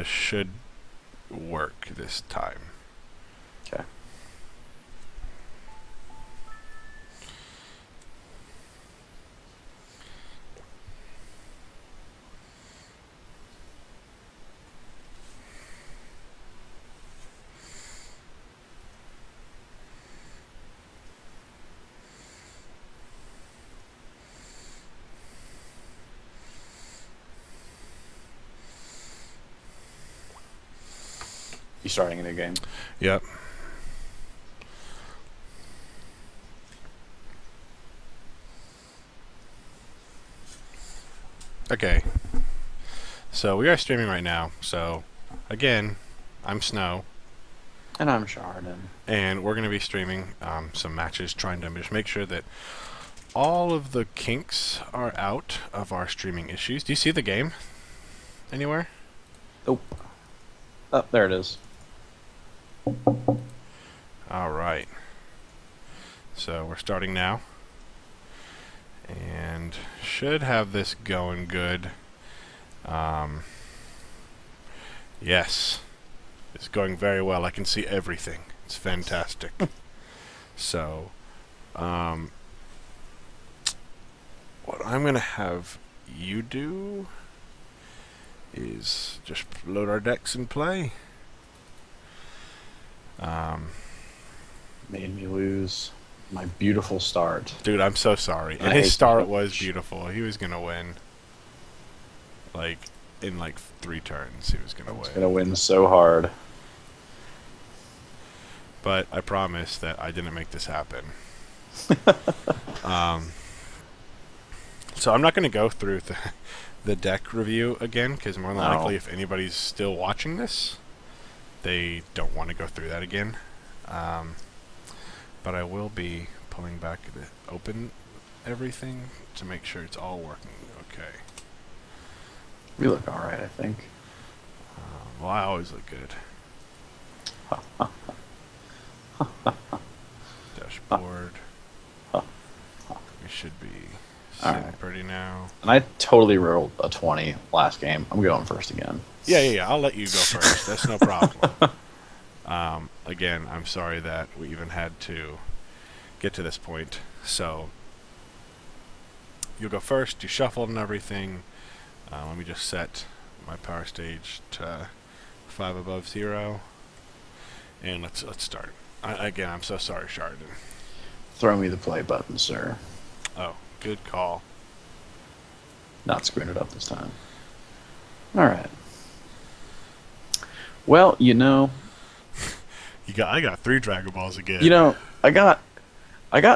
This should work this time. Okay. You starting a new game? Yep. Okay. So we are streaming right now. So again, I'm Snow. And I'm Shardon. And we're going to be streaming some matches, trying to just make sure that all of the kinks are out of our streaming issues. Do you see the game anywhere? Nope. Oh, there it is. Alright. So we're starting now. And should have this going good. Yes. It's going very well. I can see everything. It's fantastic. So, what I'm going to have you do is just load our decks and play. Made me lose my beautiful start. Dude, I'm so sorry. And I his hate start that. was beautiful. He was going to win. Like, in like 3 turns, he was going to win. It's gonna win so hard. But I promise that I didn't make this happen. So I'm not going to go through the deck review again, because more than No. likely if anybody's still watching this, they don't want to go through that again. But I will be pulling back open everything to make sure it's all working okay. We look alright, I think. Well, I always look good. Dashboard. We should be sitting Alright. pretty now. And I totally rolled a 20 last game. I'm going first again. Yeah. I'll let you go first. That's no problem. Again, I'm sorry that we even had to get to this point. So, you'll go first. You shuffled and everything. Let me just set my power stage to 5 above 0. And let's start. Again, I'm so sorry, Shardon. Throw me the play button, sir. Oh, good call. Not screwing it up this time. Alright. Well, I got 3 Dragon Balls again. I got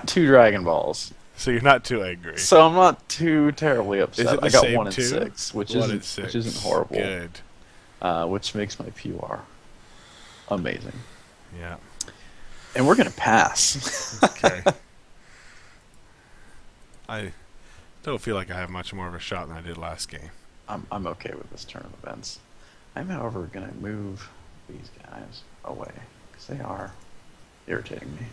2 Dragon Balls. So you're not too angry. So I'm not too terribly upset. Is it the I got same 1 and too? 6, which 1 and isn't 6. which isn't horrible. Good. Which makes my PR amazing. Yeah. And we're gonna pass. Okay. I don't feel like I have much more of a shot than I did last game. I'm okay with this turn of events. I'm, however, gonna move these guys away because they are irritating me.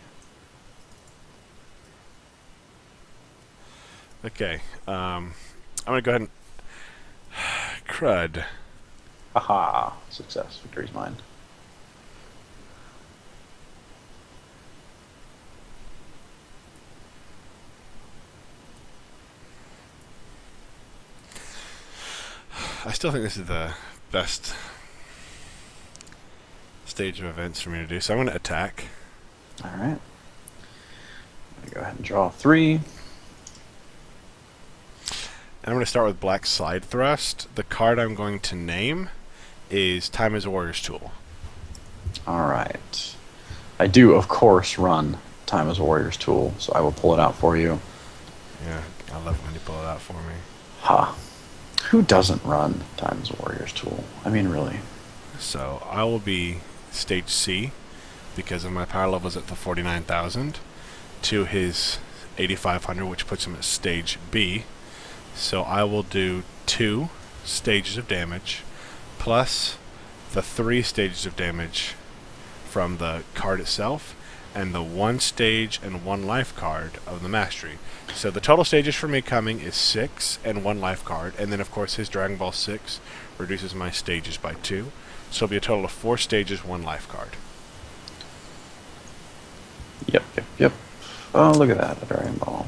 Okay. I'm gonna go ahead and crud. Haha! Success. Victory's mine. I still think this is the best stage of events for me to do, so I'm going to attack. Alright. I'm gonna go ahead and draw 3. And I'm going to start with Black Slide Thrust. The card I'm going to name is Time is a Warrior's Tool. Alright. I do, of course, run Time as a Warrior's Tool, so I will pull it out for you. Yeah, I love when you pull it out for me. Ha. Who doesn't run Time as a Warrior's Tool? I mean, really. So I will be Stage C because of my power levels at the 49,000 to his 8,500, which puts him at Stage B. So I will do 2 stages of damage plus the 3 stages of damage from the card itself, and the 1 stage and 1 life card of the mastery. So the total stages for me coming is 6 and 1 life card, and then of course his Dragon Ball 6 reduces my stages by 2. So it'll be a total of 4 stages, 1 life card. Yep. Oh, look at that, a Dragon Ball.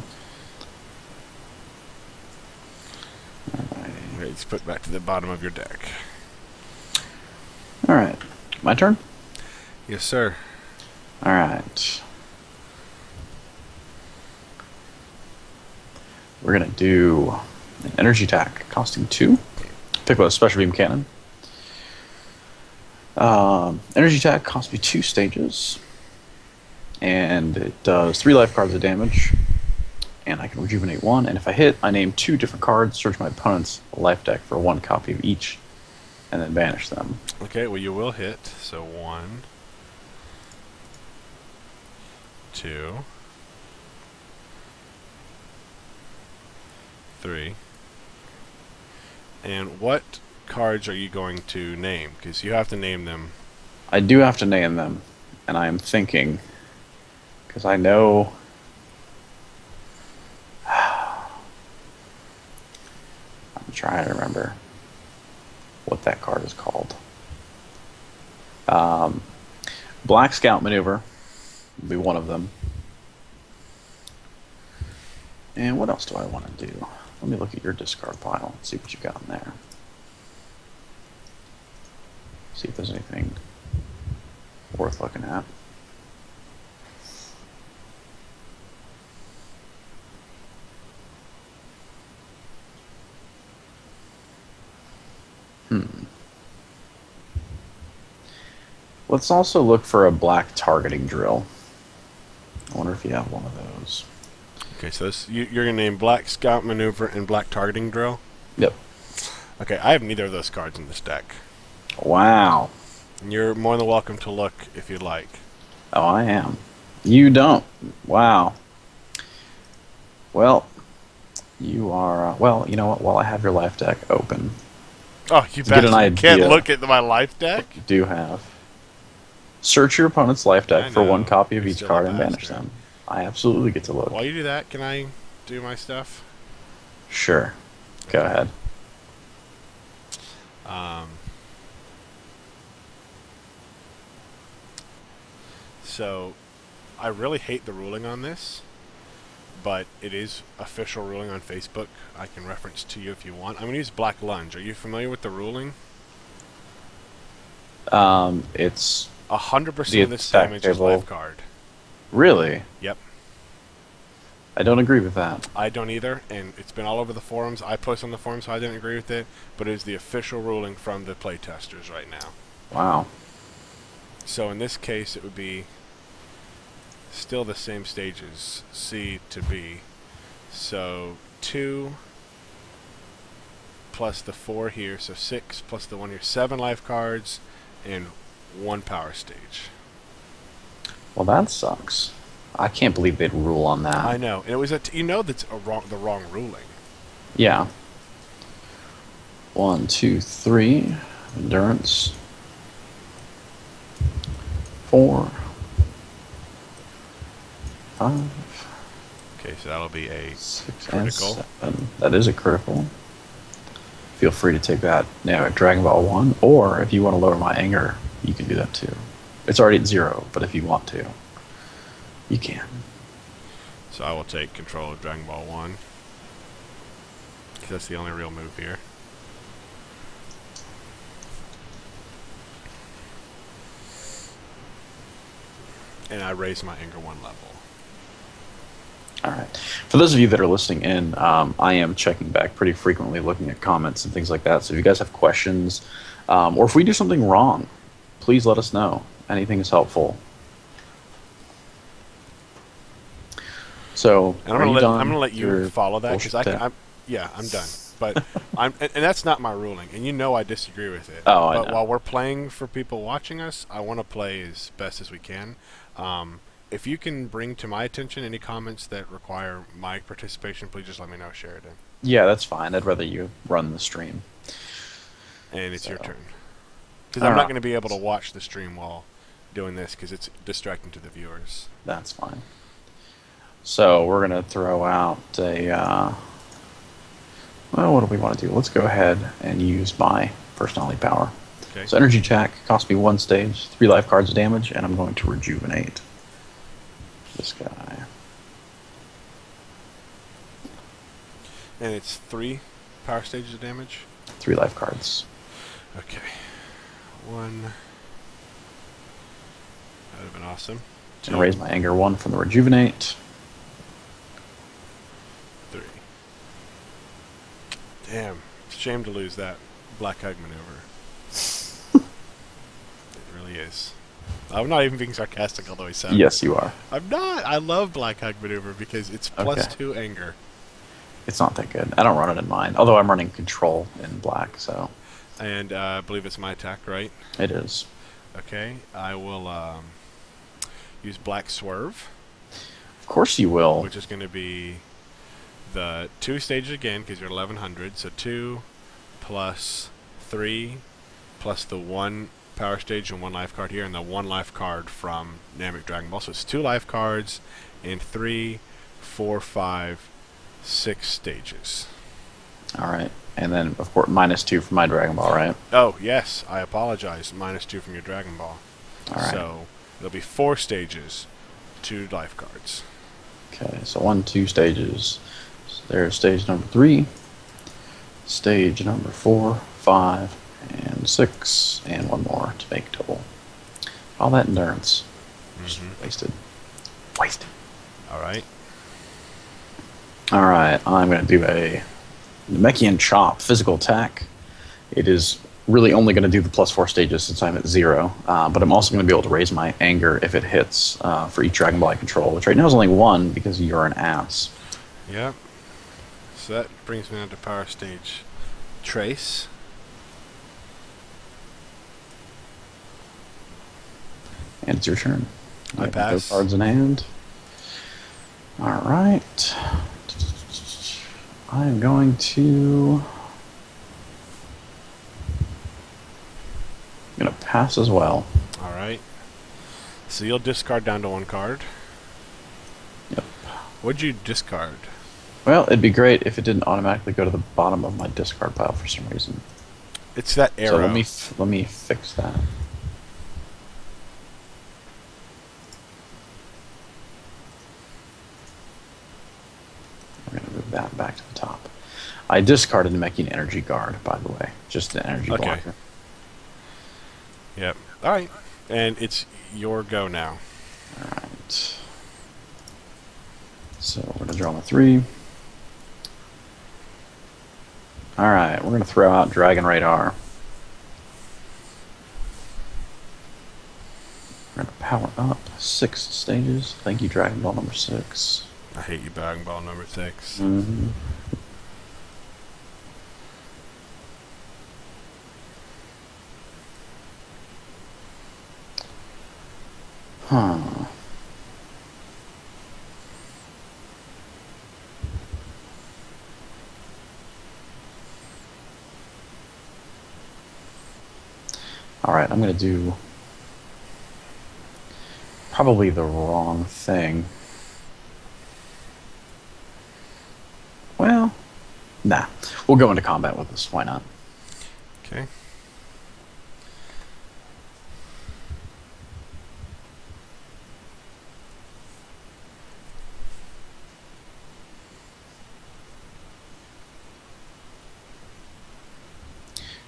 Alright. Let's put back to the bottom of your deck. Alright, my turn? Yes, sir. Alright. We're going to do an energy attack costing 2. Pick up a special beam cannon. Energy attack costs me 2 stages. And it does 3 life cards of damage. And I can rejuvenate 1. And if I hit, I name 2 different cards, search my opponent's life deck for 1 copy of each, and then banish them. Okay, well you will hit. So 1, 2, 3. And what cards are you going to name? Because you have to name them. I do have to name them, and I am thinking, because I know... I'm trying to remember what that card is called. Black Scout Maneuver will be one of them. And what else do I want to do? Let me look at your discard pile and see what you got in there. See if there's anything worth looking at. Let's also look for a black targeting drill. I wonder if you have one of those. Okay, so this, you're going to name Black Scout Maneuver and Black Targeting Drill? Yep. Okay, I have neither of those cards in this deck. Wow. And you're more than welcome to look if you'd like. Oh, I am. You don't. Wow. Well, you are... well, you know what? While I have your life deck open... Oh, you can't look at my life deck? You do have. Search your opponent's life deck for 1 copy of each card and banish them. I absolutely get to look. While you do that, can I do my stuff? Sure. Go ahead. So, I really hate the ruling on this, but it is official ruling on Facebook. I can reference to you if you want. I'm going to use Black Lunge. Are you familiar with the ruling? It's 100% of this damage is life card. Really? Yep. I don't agree with that. I don't either, and it's been all over the forums. I post on the forums, so I didn't agree with it, but it is the official ruling from the playtesters right now. Wow. So in this case, it would be still the same stages, C to B. So 2 plus the 4 here, so 6 plus the 1 here, 7 life cards, and 1 power stage. Well, that sucks. I can't believe they'd rule on that. I know, and it was you know that's the wrong ruling. Yeah. 1, 2, 3. Endurance. 4. 5. Okay, so that'll be a 6 critical. And 7. That is a critical. Feel free to take that now at Dragon Ball 1, or if you want to lower my anger, you can do that too. It's already at 0, but if you want to, you can. So I will take control of Dragon Ball 1, because that's the only real move here. And I raise my anger 1 level. Alright. For those of you that are listening in, I am checking back pretty frequently, looking at comments and things like that. So if you guys have questions, or if we do something wrong, please let us know. Anything is helpful. So, and I'm gonna let you follow that, because I'm done. But and that's not my ruling, and you know I disagree with it. Oh, but while we're playing for people watching us, I want to play as best as we can. If you can bring to my attention any comments that require my participation, please just let me know, Sheridan. Yeah, that's fine. I'd rather you run the stream. And it's your turn. Because I'm not going to be able to watch the stream while doing this because it's distracting to the viewers. That's fine. So we're going to throw out a... well, what do we want to do? Let's go ahead and use my personality power. Okay. So energy attack costs me 1 stage, 3 life cards of damage, and I'm going to rejuvenate this guy. And it's 3 power stages of damage? 3 life cards. Okay. 1. That would have been awesome. 2. And raise my anger 1 from the rejuvenate. 3. Damn. Shame to lose that black hug maneuver. It really is. I'm not even being sarcastic, although I sound. Yes, you are. I'm not. I love black hug maneuver because it's +2 anger. It's not that good. I don't run it in mine, although I'm running control in black, so... And I believe it's my attack, right? It is. Okay. I will use black swerve. Of course you will. Which is going to be the 2 stages again, because you're 1100. So 2 plus 3 plus the 1 power stage and 1 life card here, and the 1 life card from Namek Dragon Ball. So it's 2 life cards in 3, 4, 5, 6 stages. Alright. And then, of course, -2 for my Dragon Ball, right? Oh, yes. I apologize. -2 from your Dragon Ball. Alright. So it'll be 4 stages, 2 life cards. Okay, so 1, 2 stages. So there's stage number 3, stage number 4, 5, and 6, and 1 more to make total. All that endurance. Just wasted. Wasted. Alright. Alright, I'm going to do a Namekian Chop physical attack. It is really only going to do the +4 stages since I'm at 0, but I'm also going to be able to raise my anger if it hits for each Dragon Ball I control, which right now is only 1 because you're an ass. Yep. So that brings me on to power stage Trace. And it's your turn. I pass. Cards in hand. Alright. I'm going to... I'm going to pass as well. Alright. So you'll discard down to 1 card. Yep. What'd you discard? Well, it'd be great if it didn't automatically go to the bottom of my discard pile for some reason. It's that arrow. So let me fix that. We're going to move that back to the top. I discarded the Namekian Energy Guard, by the way. Just the energy blocker. Yep. Alright. And it's your go now. Alright. So we're going to draw the 3. Alright, we're going to throw out Dragon Radar. We're going to power up 6 stages. Thank you, Dragon Ball number 6. I hate you, Dragon Ball number 6. Mm-hmm. Huh. Alright, I'm going to do probably the wrong thing. Well, nah. We'll go into combat with this. Why not? Okay.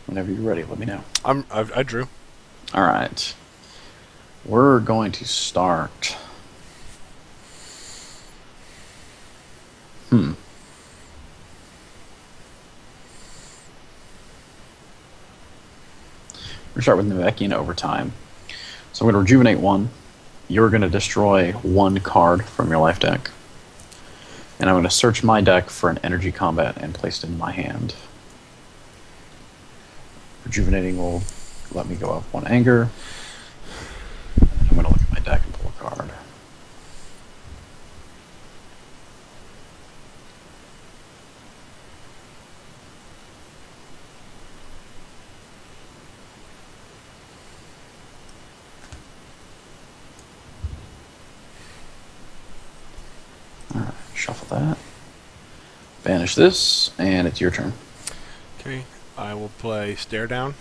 Whenever you're ready, let me know. I drew. All right. We're going to start. We're going to start with Namekian Overtime. So I'm going to rejuvenate 1. You're going to destroy 1 card from your life deck. And I'm going to search my deck for an energy combat and place it in my hand. Rejuvenating will let me go up 1 anger. And I'm going to look at my deck and pull a card. Shuffle that. Banish this, and it's your turn. Okay, I will play Stare Down.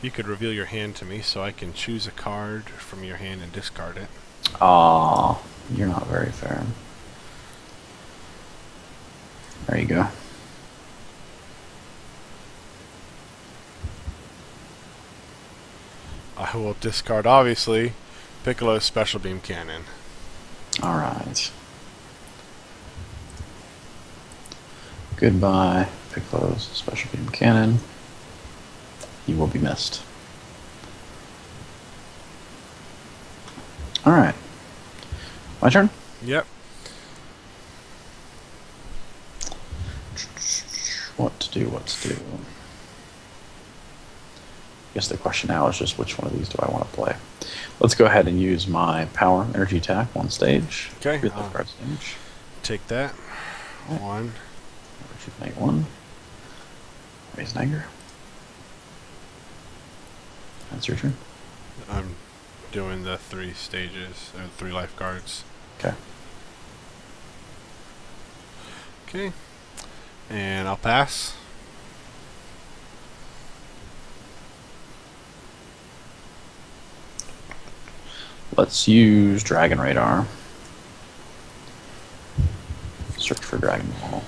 You could reveal your hand to me so I can choose a card from your hand and discard it. Aw, you're not very fair. There you go. I will discard, obviously, Piccolo's Special Beam Cannon. Alright. Goodbye, Piccolo's Special Beam Cannon. You will be missed. Alright. My turn? Yep. What to do, what to do. I guess the question now is just which one of these do I want to play. Let's go ahead and use my power energy attack, one stage. Okay. 3 life cards damage. Take that. Okay. 1. Rejuvenate 1. Raise an anger. That's your turn. I'm doing the 3 stages, or 3 life cards. Okay. Okay. And I'll pass. Let's use Dragon Radar. Search for Dragon Ball.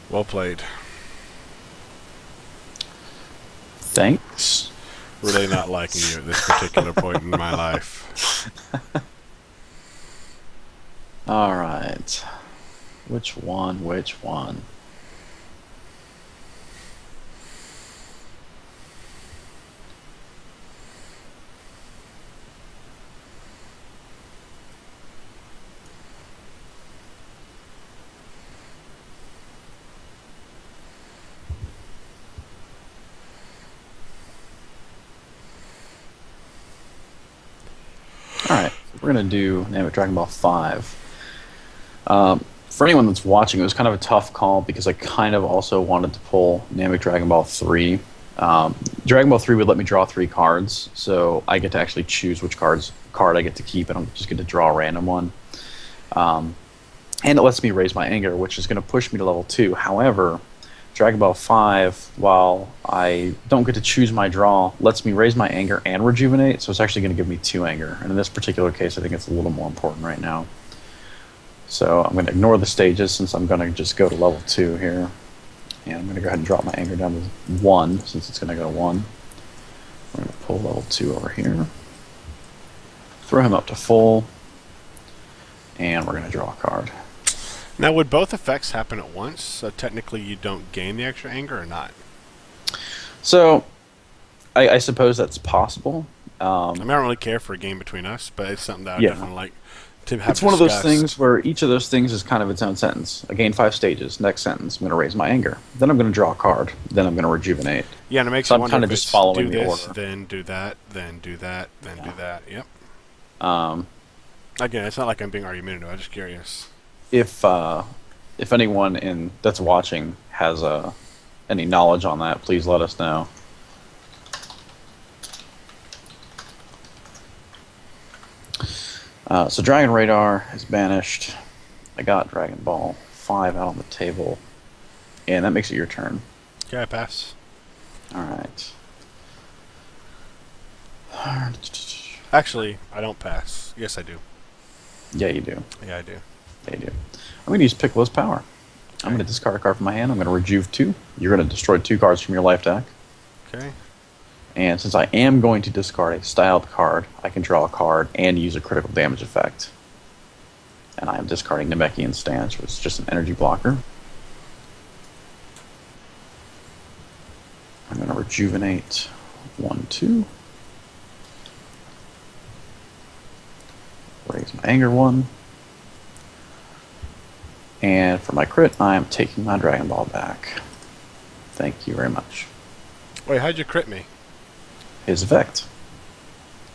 Well played. Thanks. Really not liking you at this particular point in my life. Alright. Which one? Which one? Alright, we're going to do Namek Dragon Ball 5. For anyone that's watching, it was kind of a tough call because I kind of also wanted to pull Namek Dragon Ball 3. Dragon Ball 3 would let me draw 3 cards, so I get to actually choose which card I get to keep, and I'm just going to draw a random one. And it lets me raise my anger, which is going to push me to level 2. However, Dragon Ball 5, while I don't get to choose my draw, lets me raise my anger and rejuvenate, so it's actually going to give me 2 anger. And in this particular case, I think it's a little more important right now. So I'm going to ignore the stages since I'm going to just go to level 2 here. And I'm going to go ahead and drop my anger down to 1 since it's going to go 1. We're going to pull level 2 over here. Throw him up to full. And we're going to draw a card. Now, would both effects happen at once? So technically you don't gain the extra anger or not? So, I suppose that's possible. I mean, I don't really care for a game between us, but it's something that I Yeah. definitely like to have It's one of those discussed. things where each of those things is kind of its own sentence. I gain 5 stages. Next sentence, I'm going to raise my anger. Then I'm going to draw a card. Then I'm going to rejuvenate. Yeah, and it makes So you I'm wonder kinda if just it's following do the this, order. then do that, then do that, then do that. Yep. Um, Again, it's not like I'm being argumentative. I'm just curious. if anyone that's watching has any knowledge on that, please let us know. So Dragon Radar is banished. I got Dragon Ball 5 out on the table. And that makes it your turn. Okay, I pass. Alright. Actually, I don't pass. Yes, I do. Yeah, you do. Yeah, I do. Yeah, you do. I'm going to use Piccolo's Power. I'm going to discard a card from my hand. I'm going to rejuve 2. You're going to destroy 2 cards from your life deck. Okay. And since I am going to discard a styled card, I can draw a card and use a critical damage effect. And I am discarding Namekian Stance, which is just an energy blocker. I'm going to rejuvenate 1, 2. Raise my anger 1. And for my crit, I am taking my Dragon Ball back. Thank you very much. Wait, how'd you crit me? His effect.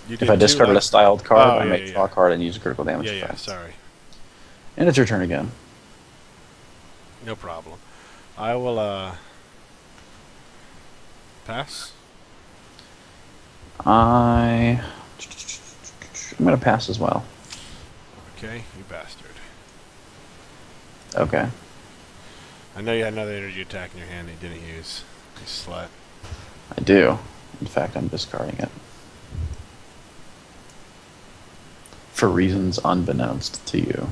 You If I discarded a styled card, Oh, I yeah, may yeah, draw a yeah. card and use a critical damage Yeah, effect. sorry. And it's your turn again. No problem. I will, pass. I'm going to pass as well. Okay, you bastard. Okay. I know you had another energy attack in your hand that you didn't use. You slut. I do. In fact, I'm discarding it. For reasons unbeknownst to you.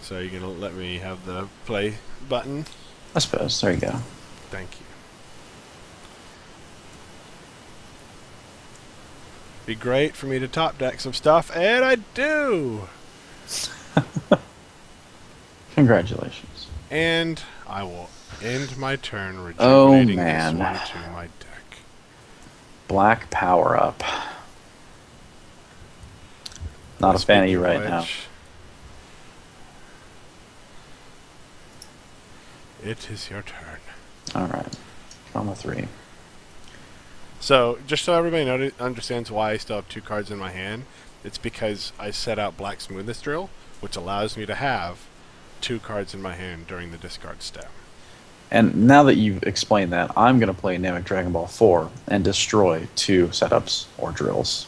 So you're going to let me have the play button? I suppose. There you go. Thank you. Be great for me to top deck some stuff, and I do! Congratulations. And I will end my turn rejuvenating this one to my deck. Black power up. Not a fan of you right now. It is your turn. Alright. Trauma 3. So, just so everybody understands why I still have 2 cards in my hand, it's because I set out Black Smoothness Drill, which allows me to have 2 cards in my hand during the discard step. And now that you've explained that, I'm going to play Namek Dragon Ball 4 and destroy 2 setups or drills.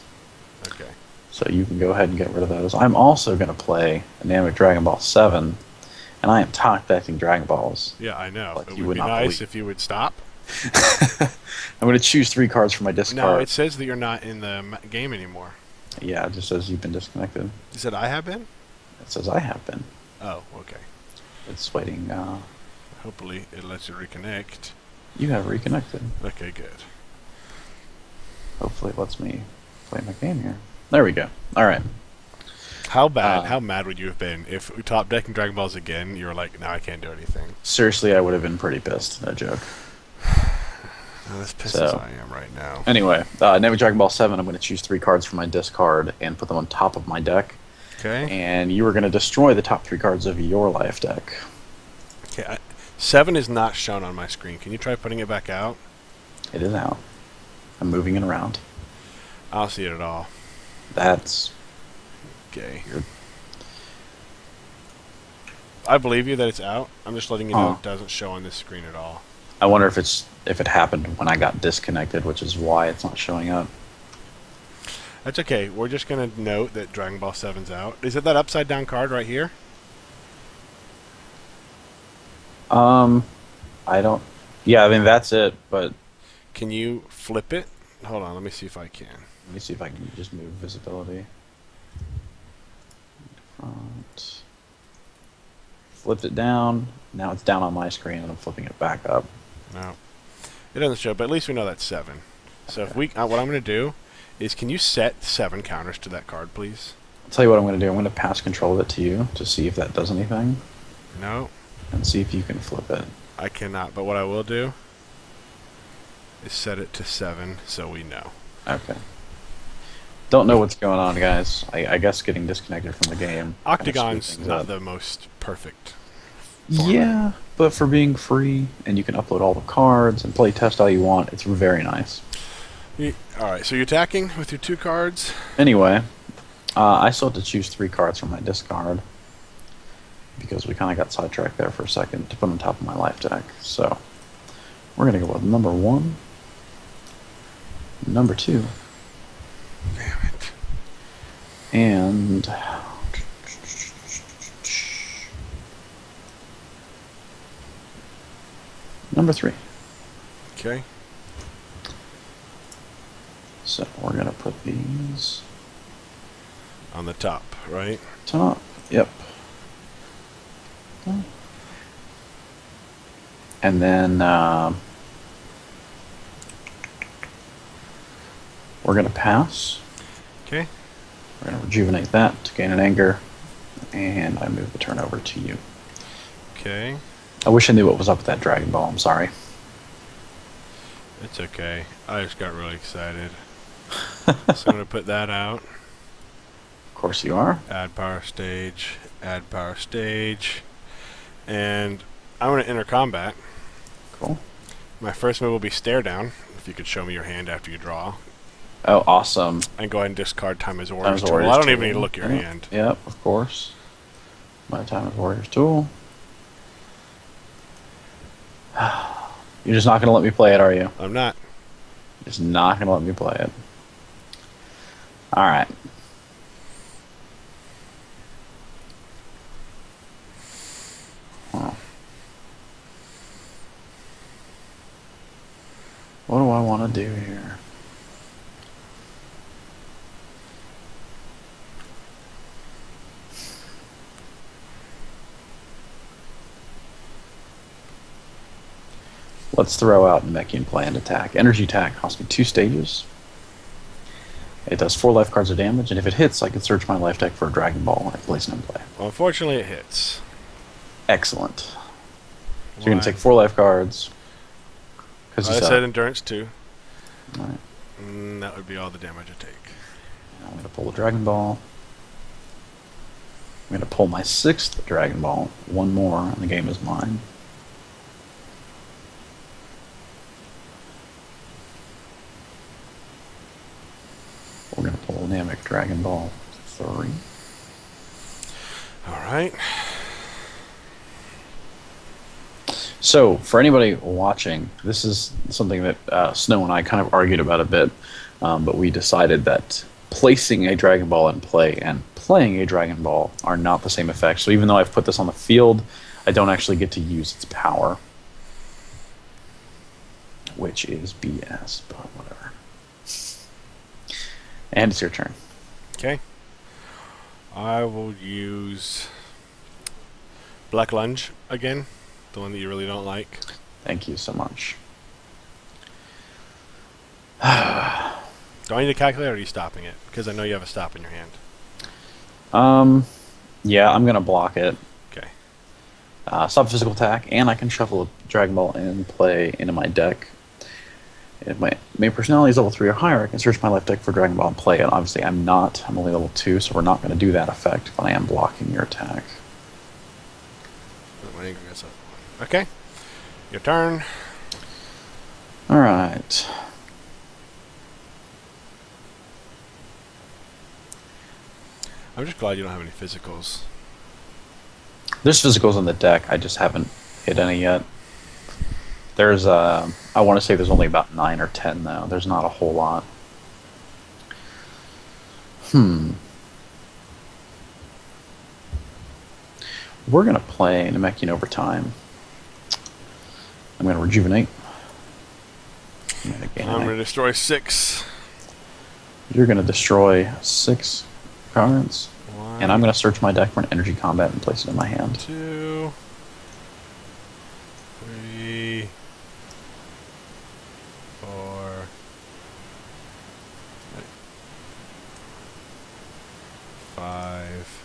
Okay. So you can go ahead and get rid of those. I'm also going to play Namek Dragon Ball 7, and I am top decking Dragon Balls. Yeah, I know. Like it you would would be not nice believe. if you would stop. I'm going to choose 3 cards from my discard. No, it says that you're not in the game anymore. Yeah, it just says you've been disconnected. You said I have been? It says I have been. Oh, okay. It's waiting. Hopefully it lets you reconnect. You have reconnected. Okay, good. Hopefully it lets me play my game here. There we go. All right. How mad would you have been if we top decking Dragon Balls again, you were like, no, I can't do anything? Seriously, I would have been pretty pissed. No joke. Not as pissed as I am right now. Anyway, Namek Dragon Ball 7, I'm going to choose 3 cards from my discard and put them on top of my deck. Okay. And you are going to destroy the top 3 cards of your life deck. Okay. 7 is not shown on my screen. Can you try putting it back out? It is out. I'm moving it around. I don't see it at all. That's Okay. weird. I believe you that it's out. I'm just letting you know Oh. it doesn't show on this screen at all. I wonder if it happened when I got disconnected, which is why it's not showing up. That's okay. We're just going to note that Dragon Ball 7's out. Is it that upside down card right here? I don't. Yeah, I mean that's it. But Can you flip it? Hold on. Let me see if I can. let me see if I can just move visibility. Front. Flipped it down. Now it's down on my screen, and I'm flipping it back up. No. It doesn't show, but at least we know that's 7. So if we, what I'm going to do is, can you set 7 counters to that card, please? I'll tell you what I'm going to do. I'm going to pass control of it to you to see if that does anything, No, and see if you can flip it. I cannot. But what I will do is set it to 7 so we know. Okay. Don't know what's going on, guys. I guess getting disconnected from the game. Octagon's things not up. the most perfect format. Yeah, but for being free and you can upload all the cards and play test all you want, it's very nice. Alright, so you're attacking with your 2 cards. Anyway, I still have to choose 3 cards from my discard because we kind of got sidetracked there for a second to put on top of my life deck. So we're going to go with number 1, number 2, Damn it. and number 3. Okay. So we're going to put these On the top, right? top. Yep. And then we're going to pass. Okay. We're going to rejuvenate that to gain an anger. And I move the turn over to you. Okay. I wish I knew what was up with that Dragon Ball. I'm sorry. It's okay. I just got really excited. So I'm going to put that out. Of course you are. Add power stage. Add power stage. And I'm going to enter combat. Cool. My first move will be stare down. If you could show me your hand after you draw. Oh, awesome. And go ahead and discard Time as Time Warrior's as Tool. I Warrior's don't even Tool. need to look at your Yep. hand. Yep, of course. My Time as Warrior's Tool. You're just not going to let me play it, are you? I'm not. Just not going to let me play it. Alright. want to do here? Let's throw out Namekian planned attack. Energy attack costs me 2 stages. It does 4 life cards of damage, and if it hits, I can search my life deck for a Dragon Ball and place it in play. Well, unfortunately, it hits. Excellent. So you're going to take 4 life cards. I said endurance 2. All right. That would be all the damage I take. I'm going to pull a Dragon Ball. I'm going to pull my 6th Dragon Ball. 1 more, and the game is mine. We're going to pull a Namek Dragon Ball 3. Alright. So, for anybody watching, this is something that Snow and I kind of argued about a bit, but we decided that placing a Dragon Ball in play and playing a Dragon Ball are not the same effect. So even though I've put this on the field, I don't actually get to use its power. Which is BS, but whatever. And it's your turn. Okay. I will use Black Lunge again. The one that you really don't like. Thank you so much. Do I need to calculate, or are you stopping it? Because I know you have a stop in your hand. Yeah, I'm going to block it. Okay. Stop physical attack, and I can shuffle a Dragon Ball and play into my deck. If my main personality is level 3 or higher, I can search my life deck for Dragon Ball and play it. Obviously, I'm not. I'm only level 2, so we're not going to do that effect, but I am blocking your attack. Okay. Your turn. Alright. I'm just glad you don't have any physicals. There's physicals in the deck, I just haven't hit any yet. There's, I want to say there's only about 9 or 10, though. There's not a whole lot. We're going to play Namekian over time. I'm going to rejuvenate. I'm going to destroy 6. You're going to destroy 6 cards. 1, And I'm going to search my deck for an energy combat and place it in my hand. 2, 3, 4, 5,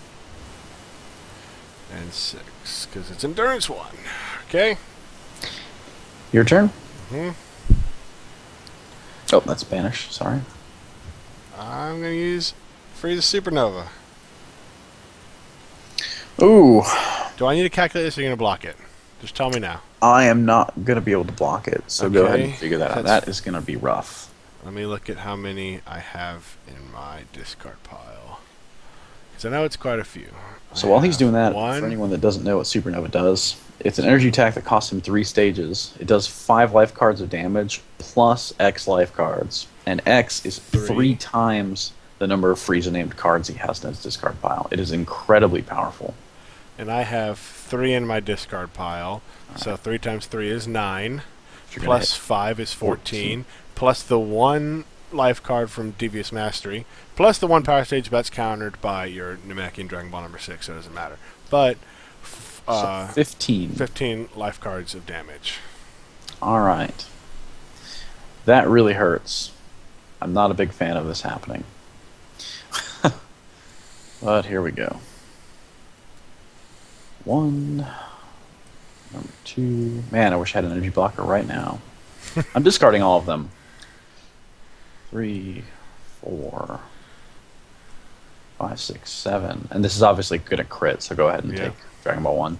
and 6. Because it's endurance 1. Okay? Your turn? Mm-hmm. Oh, that's Spanish. Sorry. I'm going to use Freeze Supernova. Ooh. Do I need to calculate this, or are you going to block it? Just tell me now. I am not going to be able to block it, so go ahead and Okay. figure that out. That is going to be rough. Let me look at how many I have in my discard pile. Because I know it's quite a few. So while he's doing that, one. for anyone that doesn't know what Supernova does, it's an energy attack that costs him 3 stages. It does 5 life cards of damage plus X life cards. And X is 3 times the number of Frieza-named cards he has in his discard pile. It is incredibly powerful. And I have 3 in my discard pile. So 3 times 3 is 9. You're gonna Plus hit 5 is 14. Plus the 1 life card from Devious Mastery. Plus the 1 power stage, but that's countered by your Namekian Dragon Ball number 6, so it doesn't matter. But so 15. 15 life cards of damage. Alright. That really hurts. I'm not a big fan of this happening. But here we go. 1. Number 2. Man, I wish I had an energy blocker right now. I'm discarding all of them. 3, 4, 5, 6, 7. And this is obviously good at crit, so go ahead and take Dragon Ball 1.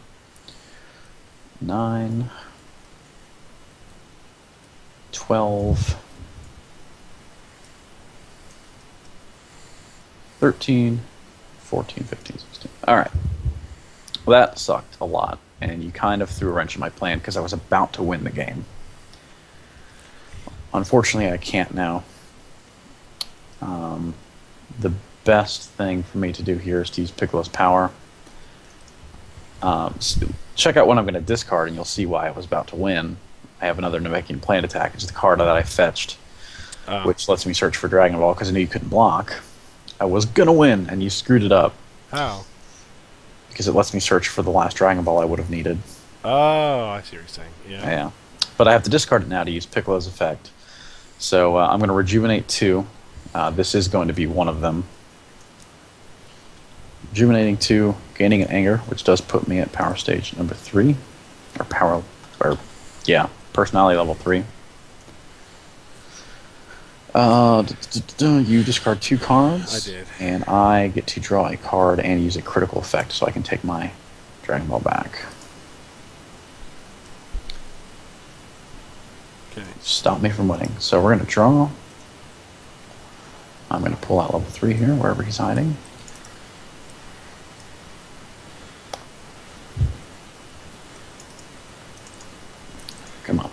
9. 12. 13. 14, 15, 16. Alright. Well, that sucked a lot, and you kind of threw a wrench in my plan because I was about to win the game. Unfortunately, I can't now. The best thing for me to do here is to use Piccolo's power. Check out what I'm going to discard, and you'll see why I was about to win. I have another Namekian Plant Attack. It's the card that I fetched, Oh. which lets me search for Dragon Ball because I knew you couldn't block. I was gonna win, and you screwed it up How? because it lets me search for the last Dragon Ball I would have needed. Oh, I see what you're saying. Yeah. Yeah, but I have to discard it now to use Piccolo's effect. So I'm going to rejuvenate 2. This is going to be one of them. Rejuvenating 2, gaining an anger, which does put me at power stage number 3, personality level 3. You discard 2 cards. I did. And I get to draw a card and use a critical effect, so I can take my Dragon Ball back. Okay. Stop me from winning. So we're going to draw. I'm going to pull out level 3 here, wherever he's hiding. Come on.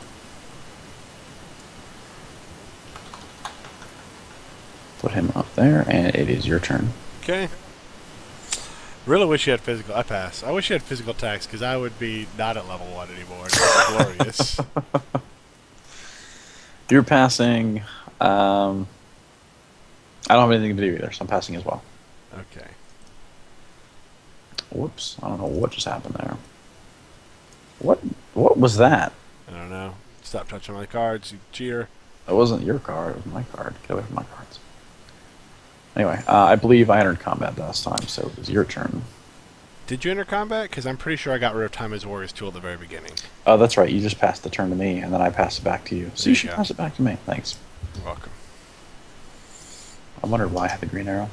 Put him up there, and it is your turn. Okay. Really wish you had physical. I pass. I wish you had physical attacks because I would be not at level 1 anymore. It would be glorious. You're passing. I don't have anything to do either, so I'm passing as well. Okay. Whoops! I don't know what just happened there. What was that? I don't know. Stop touching my cards, you cheater. It wasn't your card. It was my card. Get away from my cards. Anyway, I believe I entered combat last time, so it was your turn. Did you enter combat? Because I'm pretty sure I got rid of Time as Warriors tool at the very beginning. Oh, that's right. You just passed the turn to me, and then I passed it back to you. So There you you should go. pass it back to me. Thanks. You're welcome. I wondered why I had the green arrow.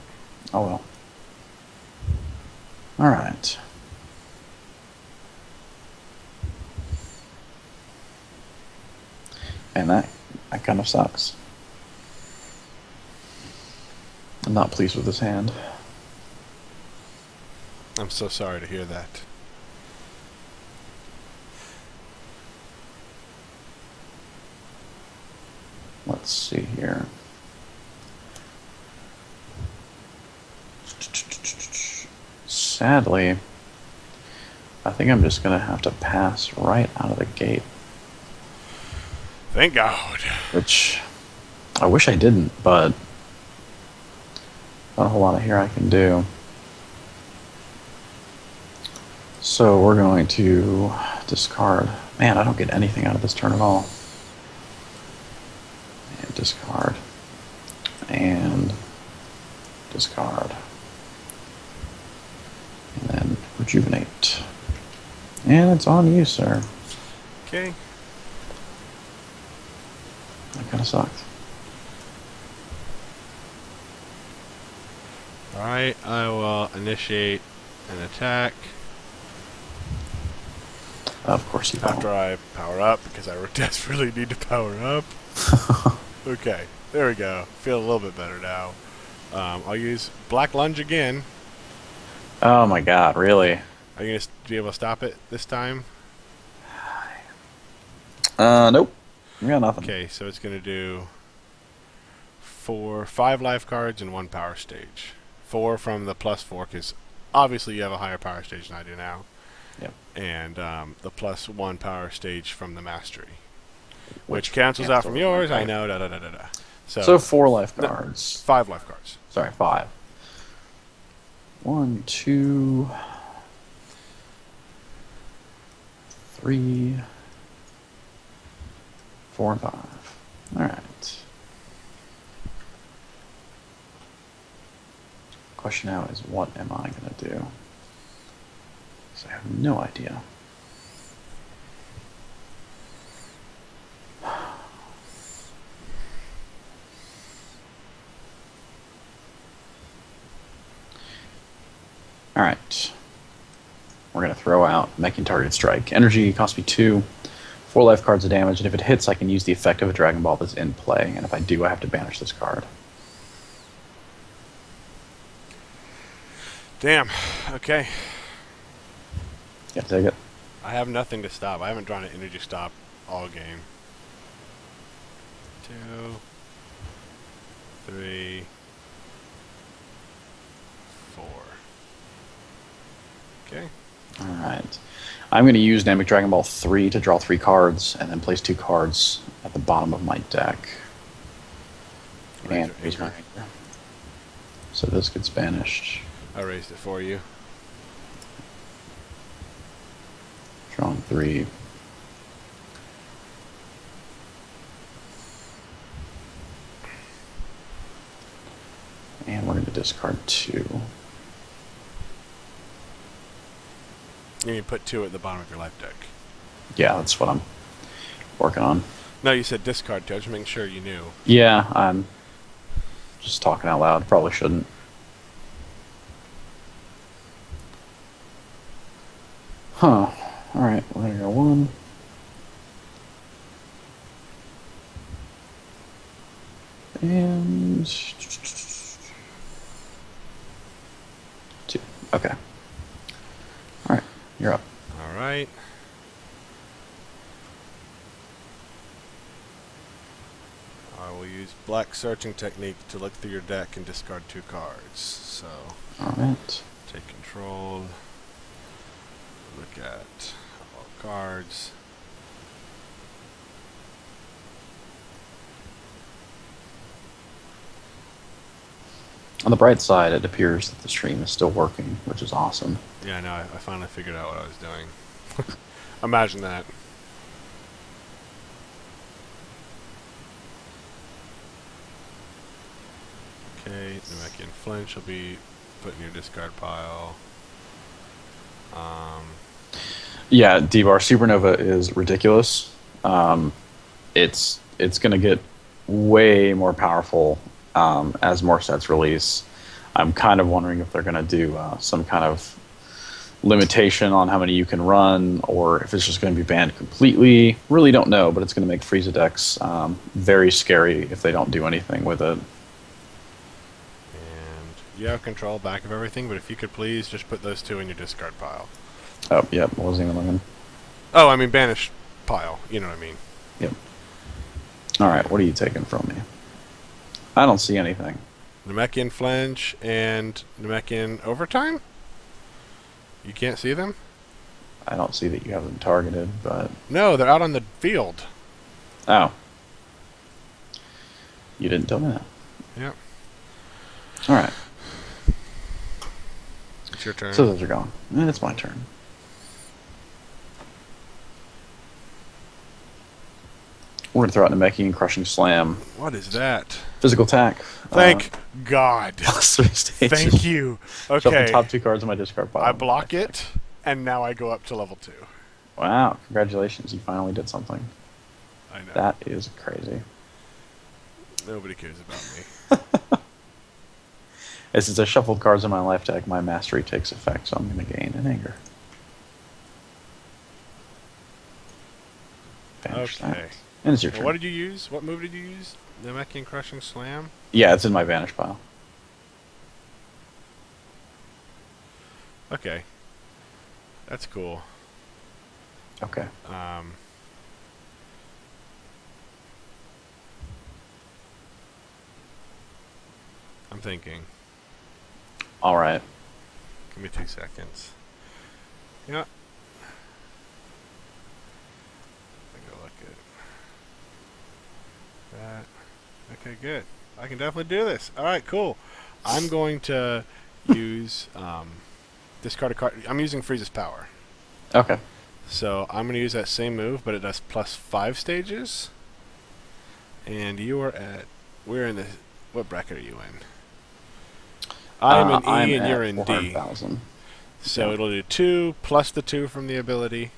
Oh well. Alright. And that kind of sucks. I'm not pleased with this hand. I'm so sorry to hear that. Let's see here. Sadly, I think I'm just going to have to pass right out of the gate. Thank God. Which I wish I didn't, but not a whole lot of here I can do. So we're going to discard. Man, I don't get anything out of this turn at all. And discard. And discard. And then rejuvenate. And it's on you, sir. Okay. That kind of sucks. Alright, I will initiate an attack Of course you don't. after I power up because I desperately need to power up. Okay, there we go. Feel a little bit better now. I'll use Black Lunge again. Oh my god, really? Are you going to be able to stop it this time? Nope. We got nothing. Okay, so it's going to do 5 life cards and 1 power stage. 4 from the +4, because obviously you have a higher power stage than I do now. Yep. And the +1 power stage from the mastery. Which cancels out from yours, I know, da-da-da-da-da. So 4 life cards. 5 life cards. Sorry, 5. 1, 2, 3, 4, and 5. Alright. Question now is, what am I going to do? Because I have no idea. Alright. We're going to throw out making target strike. Energy costs me 2. 4 life cards of damage, and if it hits, I can use the effect of a Dragon Ball that's in play, and if I do, I have to banish this card. Damn. Okay. Yeah, take it. I have nothing to stop. I haven't drawn an energy stop all game. 2, 3, 4. Okay. Alright. I'm going to use Namek Dragon Ball 3 to draw 3 cards, and then place 2 cards at the bottom of my deck. And raise my anger. So this gets banished. I raised it for you. Drawing 3. And we're going to discard 2. You put 2 at the bottom of your life deck. Yeah, that's what I'm working on. No, you said discard 2. I was just making sure you knew. Yeah, I'm just talking out loud. Probably shouldn't. Huh. Alright, we're going to go 1. And 2. Okay. Alright, you're up. All right. I will use black searching technique to look through your deck and discard 2 cards. So, Alright. take control. Look at all cards. On the bright side, it appears that the stream is still working, which is awesome. Yeah, I know. I finally figured out what I was doing. Imagine that. Okay, Namekian Flinch will be put in your discard pile. Yeah, D-Bar Supernova is ridiculous. It's going to get way more powerful as more sets release. I'm kind of wondering if they're going to do some kind of limitation on how many you can run, or if it's just going to be banned completely. Really don't know, but it's going to make Frieza decks very scary if they don't do anything with it. And you have control back of everything, but if you could please just put those 2 in your discard pile. Oh, yep, wasn't even looking. Oh, I mean banish pile. You know what I mean. Yep. Alright, what are you taking from me? I don't see anything. Namekian Flinch and Namekian Overtime? You can't see them? I don't see that you have them targeted, but... No, they're out on the field. Oh. You didn't tell me that. Yep. Alright. It's your turn. So those are gone. And it's my turn. We're going to throw out Namekian Crushing Slam. What is that? Physical attack. Thank God. Plus 3 stages. Thank you. Shuffle the Okay. top 2 cards in my discard pile. I block it, and now I go up to level 2. Wow, congratulations. You finally did something. I know. That is crazy. Nobody cares about me. Since I shuffled cards in my life deck, my mastery takes effect, so I'm going to gain an anger. Banish Okay. that. And it's your Well, turn. what did you use? What move did you use? Namekian Crushing Slam? Yeah, it's in my vanish pile. Okay. That's cool. Okay. I'm thinking. All right. Give me 2 seconds. You know what? Let me go look at that. Okay, good. I can definitely do this. Alright, cool. I'm going to use discard a card. I'm using Frieza's power. Okay. So I'm going to use that same move, but it does plus 5 stages. And you are at... We're in the... What bracket are you in? I'm in E and you're in D. 400,000. So Yeah. it'll do 2 plus the 2 from the ability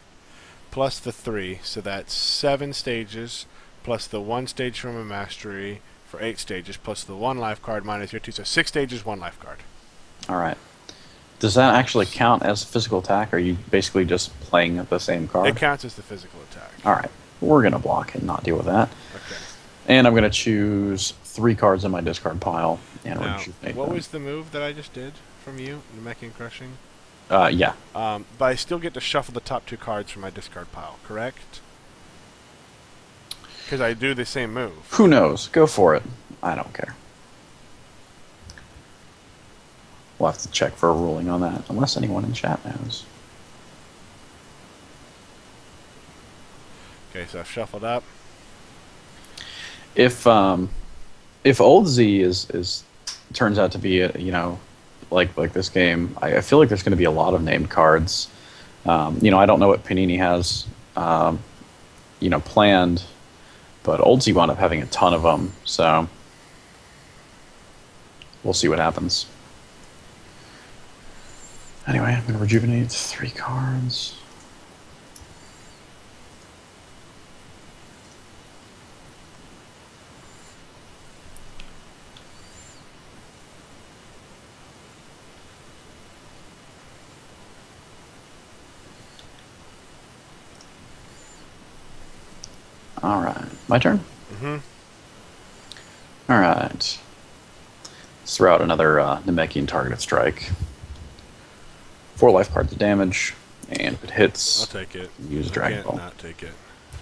plus the 3. So that's 7 stages plus the 1 stage from a mastery for 8 stages plus the 1 life card minus your 2. So 6 stages, 1 life card. All right. Does that actually count as a physical attack, or are you basically just playing the same card? It counts as the physical attack. All right. We're going to block and not deal with that. Okay. And I'm going to choose 3 cards in my discard pile and Now, rejuvenate what them. was the move that I just did from you? Namekian Crushing? Yeah. But I still get to shuffle the top 2 cards from my discard pile, correct? Because I do the same move. Who knows? Go for it. I don't care. We'll have to check for a ruling on that, unless anyone in chat knows. Okay, so I've shuffled up. If Old Z is turns out to be like this game, I feel like there's going to be a lot of named cards. I don't know what Panini has planned, but Old Z wound up having a ton of them, so we'll see what happens. Anyway, I'm going to rejuvenate 3 cards. All right, my turn? Mm-hmm. All right. Let's throw out another Namekian targeted strike. 4 life cards of damage, and if it hits, I'll take it. Use I Dragon can't Ball. not take it.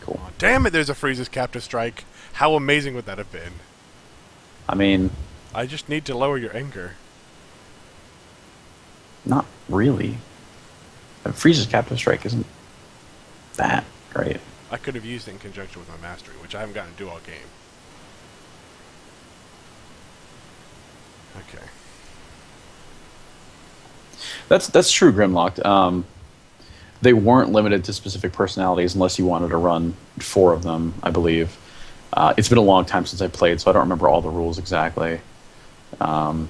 Cool. Oh, damn it, there's a Frieza's Captive Strike. How amazing would that have been? I mean, I just need to lower your anger. not really. Frieza's Captive Strike isn't that great. I could have used it in conjunction with my Mastery, which I haven't gotten to do all game. Okay. That's true, Grimlocked. They weren't limited to specific personalities unless you wanted to run 4 of them, I believe. It's been a long time since I played, so I don't remember all the rules exactly. But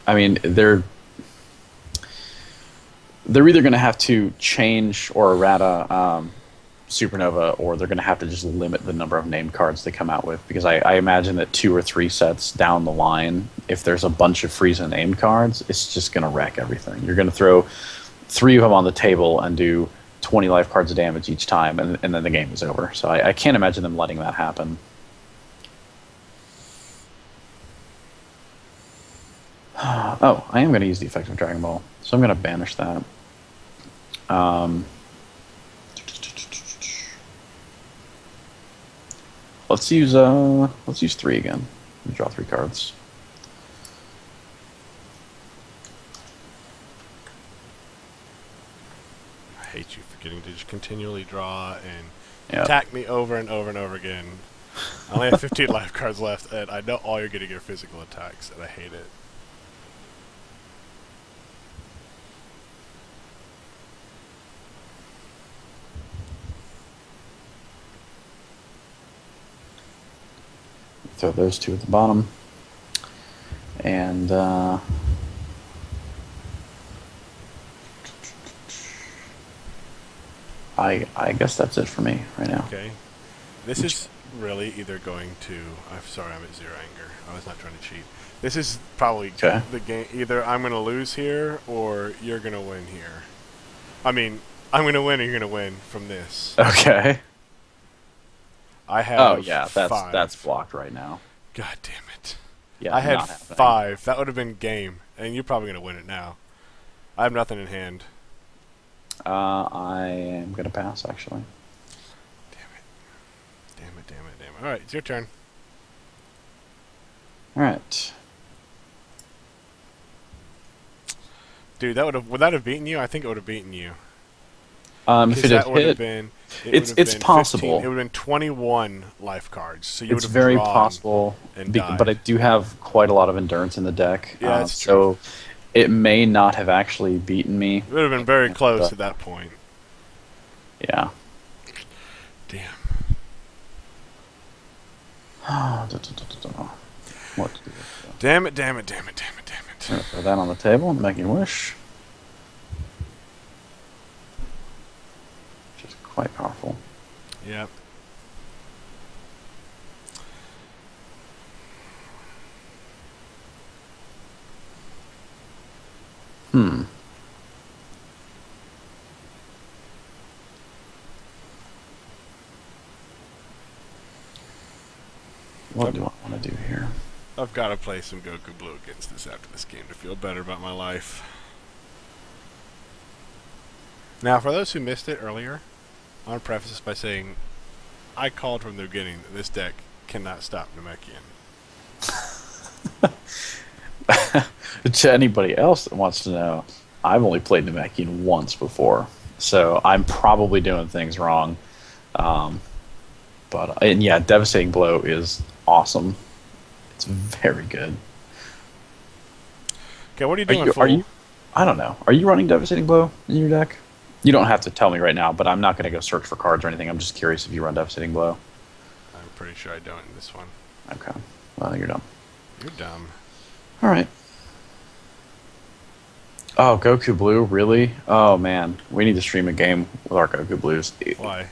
I mean, they're either going to have to change or errata Supernova, or they're going to have to just limit the number of named cards they come out with. Because I imagine that 2 or 3 sets down the line, if there's a bunch of Frieza named cards, it's just going to wreck everything. You're going to throw 3 of them on the table and do 20 life cards of damage each time, and then the game is over. So I can't imagine them letting that happen. Oh, I am going to use the effect of Dragon Ball, so I'm going to banish that. Let's use 3 again. Draw 3 cards. I hate you for getting to just continually draw and Yep. attack me over and over and over again. I only have 15 life cards left, and I know all you're getting are physical attacks, and I hate it. Throw those 2 at the bottom. And I guess that's it for me right now. Okay. This is really either going to... I'm sorry, I'm at 0 anger. I was not trying to cheat. This is probably Okay. the game. Either I'm going to lose here, or you're going to win here. I mean, I'm going to win, or you're going to win from this. Okay. I have Oh yeah, 5. that's blocked right now. God damn it. Yeah, I had not happening. 5. That would have been game. And you're probably going to win it now. I have nothing in hand. I am gonna pass actually. Damn it. Alright, it's your turn. All right. Dude, would that have beaten you? I think it would have beaten you. If it that had would have hit, been... it's possible. It would have been 21 life cards. So you it's would have very drawn possible. and died. But I do have quite a lot of endurance in the deck. Yeah, that's so it may not have actually beaten me. It would have been very close at that point. Yeah. Damn. What to do with that? Damn it. I'm gonna throw that on the table, making a wish. Which is quite powerful. Yep. What do I want to do here? I've got to play some Goku Blue against this after this game to feel better about my life. Now, for those who missed it earlier, I want to preface this by saying I called from the beginning that this deck cannot stop Namekian. To anybody else that wants to know, I've only played Namekian once before, So I'm probably doing things wrong. Um, and yeah, Devastating Blow is awesome. It's very good. Okay, what are you Are doing, you? Are fool? you? I don't know. Are you running Devastating Blow in your deck? You don't have to tell me right now, but I'm not going to go search for cards or anything. I'm just curious if you run Devastating Blow. I'm pretty sure I don't in this one. Okay. Well, you're done. You're dumb. All right. Oh, Goku Blue, really? Oh man, we need to stream a game with our Goku Blues. Why?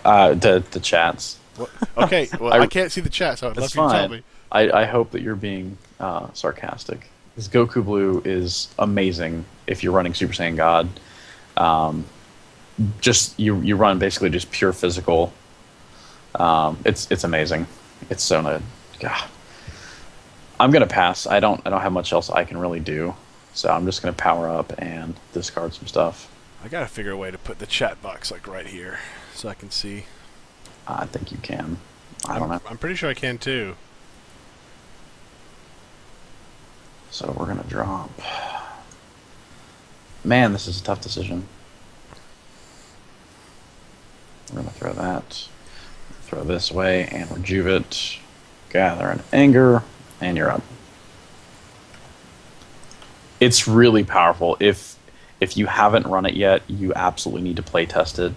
The chats. What? Okay, well, I can't see the chat, so I'd love It's you to tell fine. me. I hope that you're being sarcastic. This Goku Blue is amazing if you're running Super Saiyan God. Just you run basically just pure physical. It's amazing. It's so good. God. I'm gonna pass. I don't have much else I can really do, so I'm just gonna power up and discard some stuff. I gotta figure a way to put the chat box like right here, so I can see. I think you can. I don't know. I'm pretty sure I can too. So we're gonna drop. Man, this is a tough decision. We're gonna throw that. Throw this away and rejuve it. Gather an anger, and you're up. It's really powerful. If you haven't run it yet, you absolutely need to play test it.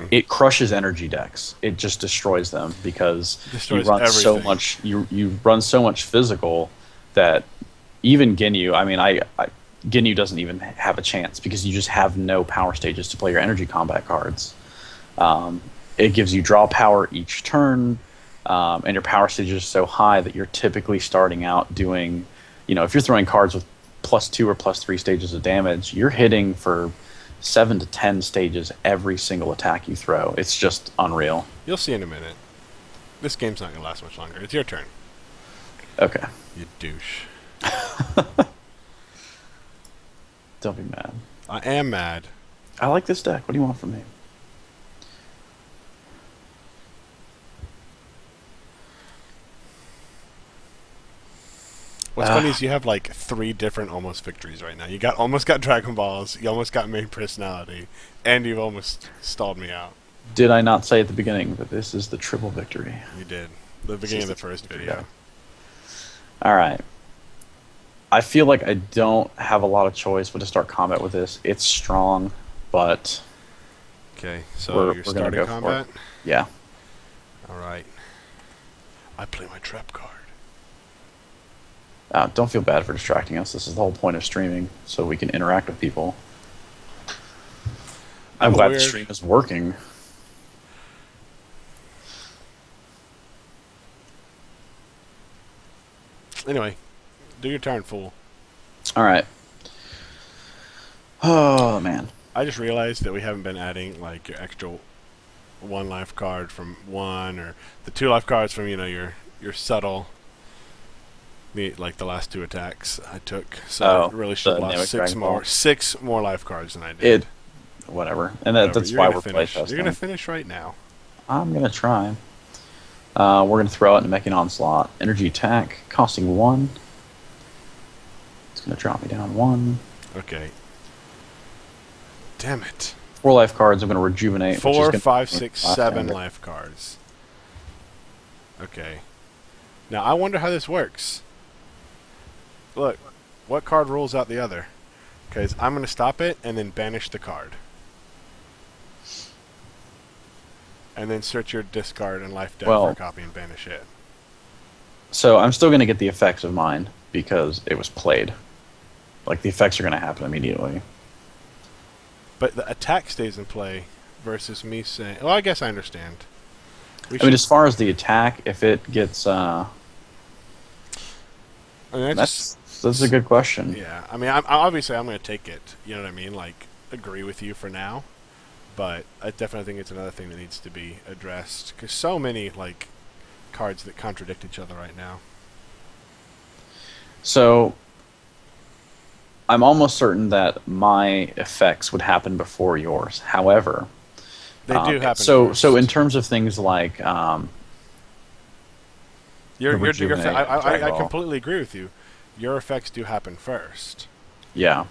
It crushes energy decks. It just destroys them because Destroys you run so everything. much. You run so much physical that even Ginyu. I mean, Ginyu doesn't even have a chance because you just have no power stages to play your energy combat cards. It gives you draw power each turn, and your power stage is so high that you're typically starting out doing, if you're throwing cards with +2 or +3 stages of damage, you're hitting for 7 to 10 stages every single attack you throw. It's just unreal. You'll see in a minute. This game's not gonna last much longer. It's your turn. Okay. You douche. Don't be mad. I am mad. I like this deck. What do you want from me? What's funny is you have like 3 different almost victories right now. You almost got Dragon Balls, you almost got main personality, and you've almost stalled me out. Did I not say at the beginning that this is the triple victory? You did. The beginning of the first video. All right. I feel like I don't have a lot of choice but to start combat with this. It's strong, but Okay, so we're you're gonna starting go combat? for it. Yeah. Alright. I play my trap card. Don't feel bad for distracting us. This is the whole point of streaming, so we can interact with people. I'm glad the stream is working. Anyway, do your turn, fool. All right. Oh, man. I just realized that we haven't been adding like your extra 1 life card from 1 or the 2 life cards from your subtle. Like the last 2 attacks I took, so I really should have lost 6 more life cards than I did. Whatever, and that's why we're playtesting. You're gonna finish right now. I'm gonna try. We're gonna throw out Namekian Onslaught, energy attack, costing 1. It's gonna drop me down 1. Okay. Damn it. 4 life cards. I'm gonna rejuvenate. 4, 5, 6, 7 life cards. Okay. Now I wonder how this works. Look, what card rules out the other? Because I'm going to stop it and then banish the card. And then search your discard and life deck for a copy and banish it. So I'm still going to get the effects of mine because it was played. Like, the effects are going to happen immediately. But the attack stays in play versus me saying... Well, I guess I understand. I mean, as far as the attack, if it gets... That's a good question. Yeah, I mean, obviously I'm going to take it. You know what I mean? Like, agree with you for now, but I definitely think it's another thing that needs to be addressed because so many like cards that contradict each other right now. So, I'm almost certain that my effects would happen before yours. However, they do happen. So in terms of things like I completely agree with you. Your effects do happen first. Yeah.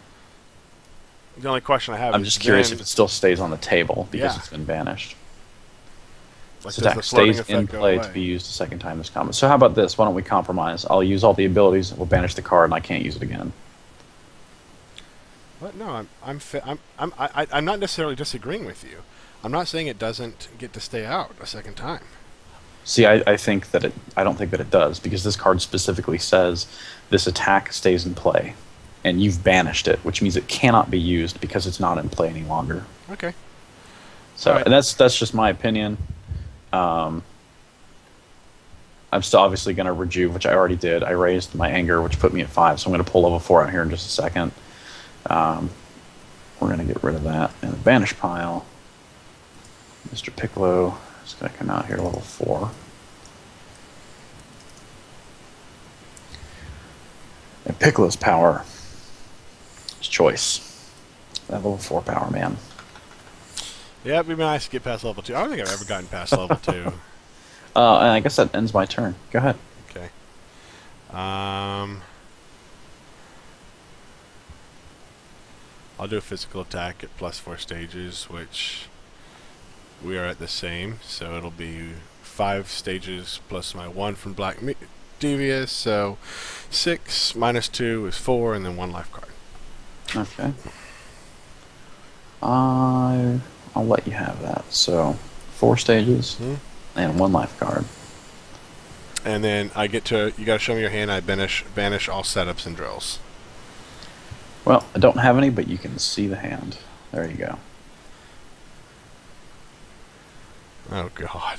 The only question I have I'm is just curious then, if it still stays on the table because Yeah. it's been banished. like, This does the attack floating stays in effect go play away? to be used a second time this combat. So how about this? Why don't we compromise? I'll use all the abilities, we'll banish the card, and I can't use it again. What? No, I'm not necessarily disagreeing with you. I'm not saying it doesn't get to stay out a second time. See, I think that I don't think that it does, because this card specifically says this attack stays in play, and you've banished it, which means it cannot be used because it's not in play any longer. Okay. So, Alright. and that's just my opinion. I'm still obviously going to rejuve, which I already did. I raised my anger, which put me at 5, so I'm going to pull level 4 out here in just a second. We're going to get rid of that in the banish pile. Mr. Piccolo is going to come out here level 4. And Piccolo's power is choice. That level 4 power, man. Yeah, it'd be nice to get past level 2. I don't think I've ever gotten past level 2. And I guess that ends my turn. Go ahead. Okay. I'll do a physical attack at +4 stages, which we are at the same. So it'll be 5 stages plus my 1 from Black Devious. So 6 minus 2 is 4, and then 1 life card. Okay. I'll let you have that. So 4 stages and 1 life card. And then I get to, you got to show me your hand. I banish all setups and drills. Well, I don't have any, but you can see the hand. There you go. Oh god.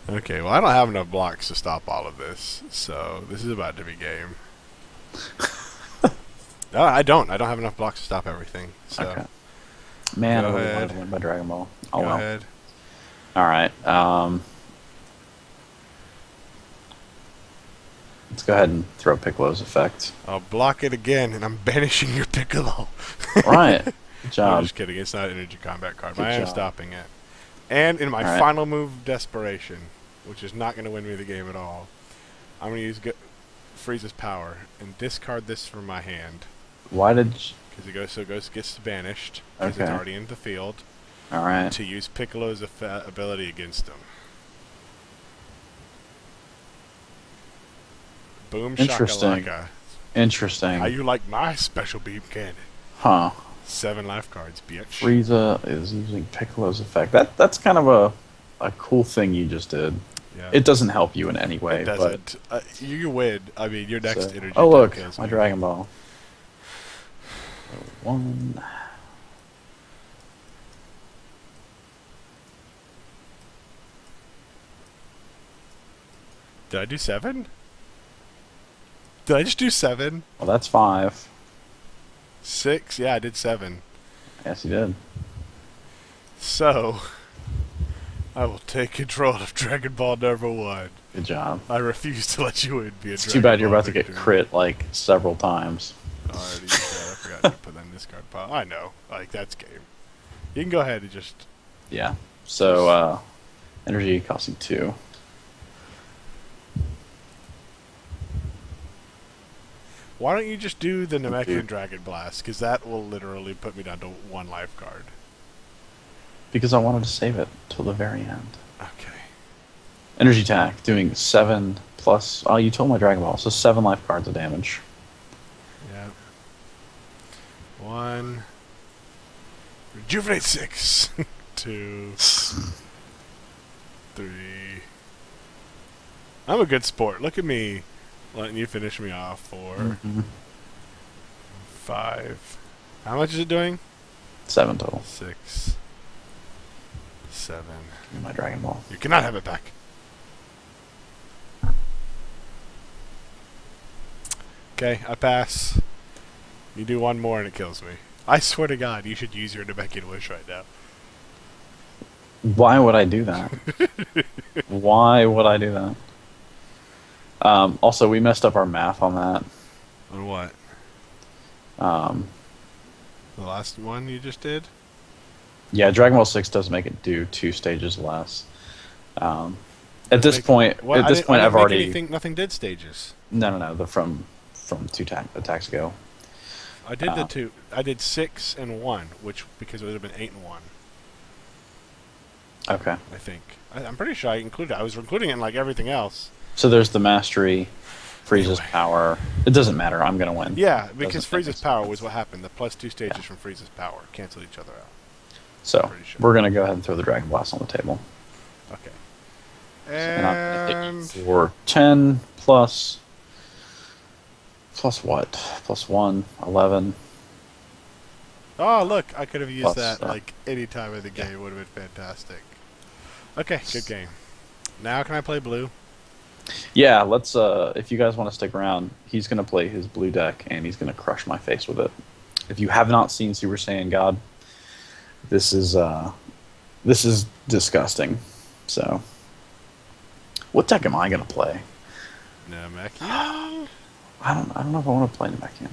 Okay, well I don't have enough blocks to stop all of this, so this is about to be game. No, I don't have enough blocks to stop everything. So Okay. Man, I Go really ahead. wanted to win by Dragon Ball. Oh go well. ahead. Alright, let's go ahead and throw Piccolo's effect. I'll block it again, and I'm banishing your Piccolo. Alright, good I'm job. just kidding. It's not an energy combat card, Good but I am job. stopping it. And in my Alright. final move, Desperation, which is not going to win me the game at all, I'm going to use Frieza's power and discard this from my hand. Why did... Because it gets banished, because it's Okay. already in the field, Alright. to use Piccolo's ability against him. Boom Interesting. shakalaka. Interesting. How you like my special beam cannon? Huh. 7 life cards, bitch. Frieza is using Piccolo's effect. That's kind of a cool thing you just did. Yeah. It doesn't help you in any way. It doesn't. You win. I mean, your But, next energy. oh look, attack kills my me. Dragon Ball. 1. Did I do 7? Did I just do 7? Well, that's 5. 6? Yeah, I did 7. Yes, you did. So, I will take control of Dragon Ball number 1. Good job. I refuse to let you win. Be a It's Dragon too bad you're Ball about to get victor. crit like several times. I already used that. I forgot to put that in this card pile. I know. Like, that's game. You can go ahead and just... Yeah. So, energy costing 2. Why don't you just do the Namekian Dude. Dragon Blast? Because that will literally put me down to 1 life card. Because I wanted to save it till the very end. Okay. Energy attack, doing 7 plus... Oh, you told my Dragon Ball, so 7 life cards of damage. Yeah. 1. Rejuvenate 6. 2. 3. I'm a good sport. Look at me letting you finish me off. 4. Mhm. 5. How much is it doing? 7 total. 6. 7. Give me my Dragon Ball. You cannot have it back. Okay, I pass. You do 1 more and it kills me. I swear to God, you should use your Namekian Wish right now. Why would I do that? Why would I do that? Also, we messed up our math on that. On what? Um, The last one you just did? yeah, Dragon Ball 6 does make it do 2 stages less. At this point, What? I've already Nothing did stages. no. The from 2 attacks ago. I did the two. I did 6 and 1, which because it would have been 8 and 1. Okay. I think. I'm pretty sure I included. I was including it in like everything else. So there's the mastery, Frieza's Anyway. power. It doesn't matter. I'm gonna win. Yeah, because Doesn't make Frieza's any power sense. was what happened. The +2 stages from Frieza's power canceled each other out. So Pretty sure. we're gonna go ahead and throw the Dragon Blast on the table. Okay. And I'm gonna hit you And for 10 plus what? Plus 1, 11. oh look, I could have used Plus, that like any time of the game. It would have been fantastic. Okay, good game. Now can I play blue? Yeah, let's if you guys want to stick around, he's gonna play his blue deck and he's gonna crush my face with it. If you have not seen Super Saiyan God, this is disgusting. So what deck am I gonna play? Namekian? I don't know if I want to play Namekian.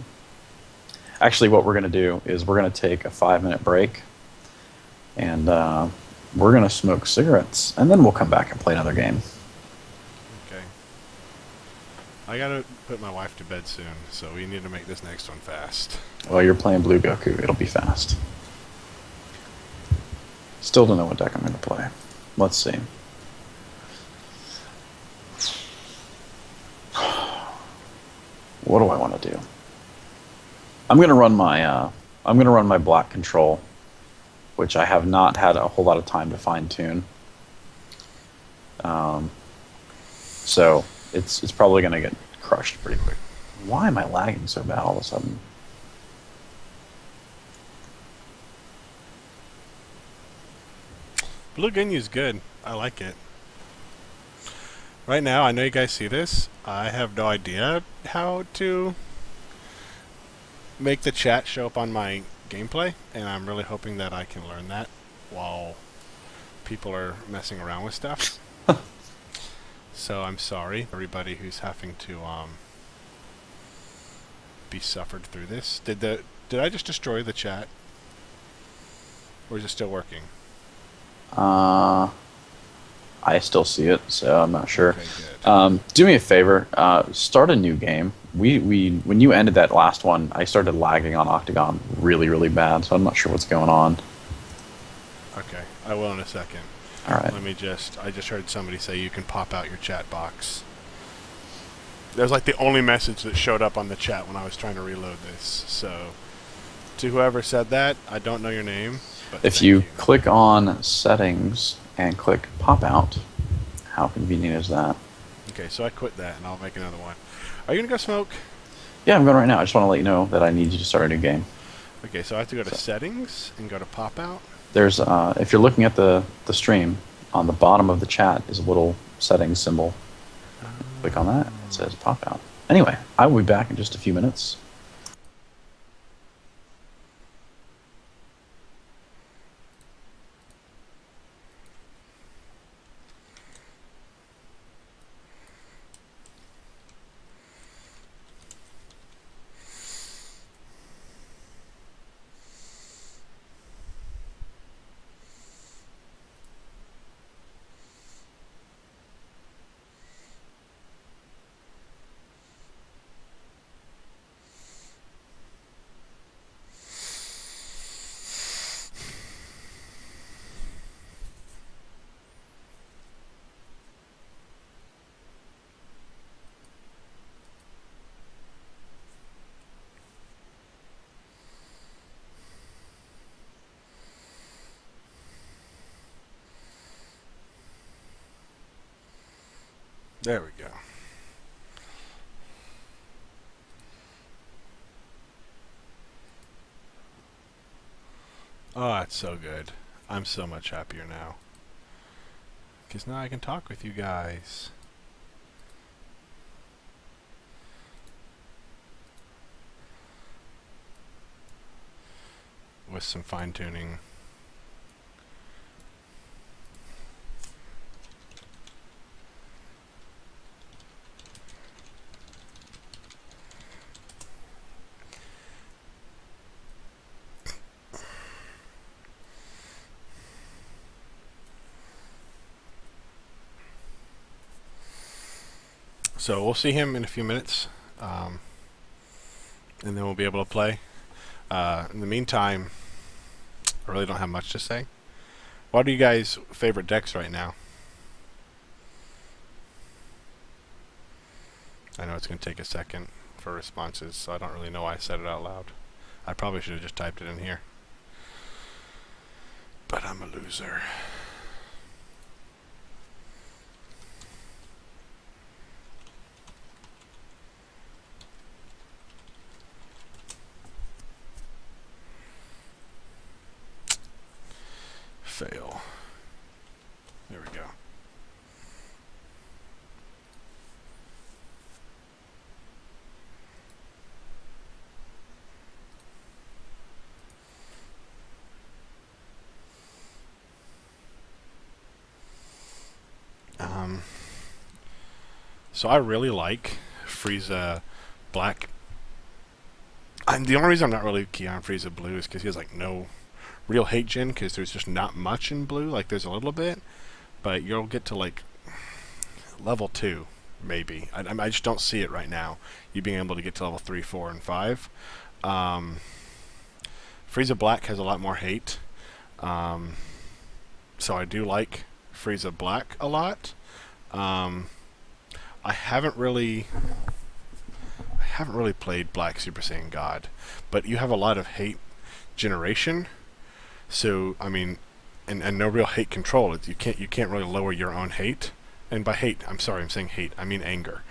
Actually, what we're gonna do is we're gonna take a 5-minute break and we're gonna smoke cigarettes and then we'll come back and play another game. Okay. I gotta put my wife to bed soon, so we need to make this next one fast. Well, you're playing Blue Goku. It'll be fast. Still don't know what deck I'm going to play. Let's see. What do I want to do? I'm going to run my black control, which I have not had a whole lot of time to fine tune. So it's probably going to get crushed pretty quick. Why am I lagging so bad all of a sudden? Blue Ginyu's good. I like it. Right now, I know you guys see this. I have no idea how to make the chat show up on my gameplay, and I'm really hoping that I can learn that while people are messing around with stuff. So I'm sorry, everybody who's having to be suffered through this. Did I just destroy the chat, or is it still working? I still see it, so I'm not sure. Okay, good. Do me a favor, start a new game. When you ended that last one, I started lagging on Octagon really, really bad, so I'm not sure what's going on. Okay, I will in a second. All right. I just heard somebody say you can pop out your chat box. That was like the only message that showed up on the chat when I was trying to reload this. So, to whoever said that, I don't know your name. But If thank you click on Settings and click Pop Out, how convenient is that? Okay, so I quit that and I'll make another one. Are you gonna go smoke? Yeah, I'm going right now. I just want to let you know that I need you to start a new game. Okay, so I have to go to Settings and go to Pop Out. There's, if you're looking at the stream, on the bottom of the chat is a little settings symbol. Click on that. It says Pop Out. Anyway, I will be back in just a few minutes. There we go. Oh, that's so good. I'm so much happier now. Because now I can talk with you guys. With some fine-tuning. So we'll see him in a few minutes, and then we'll be able to play. In the meantime, I really don't have much to say. What are you guys' favorite decks right now? I know it's going to take a second for responses, so I don't really know why I said it out loud. I probably should have just typed it in here. But I'm a loser. Fail. There we go. So I really like Frieza Black. And the only reason I'm not really keen on Frieza Blue is because he has like no real hate gen, because there's just not much in blue. Like there's a little bit, but you'll get to like level 2 maybe. I just don't see it right now, you being able to get to level 3, 4, and 5. Frieza Black has a lot more hate, so I do like Frieza Black a lot. I haven't really played Black Super Saiyan God, but you have a lot of hate generation. So I mean, and no real hate control. You can't really lower your own hate. And by hate, I'm sorry, I'm saying hate. I mean anger.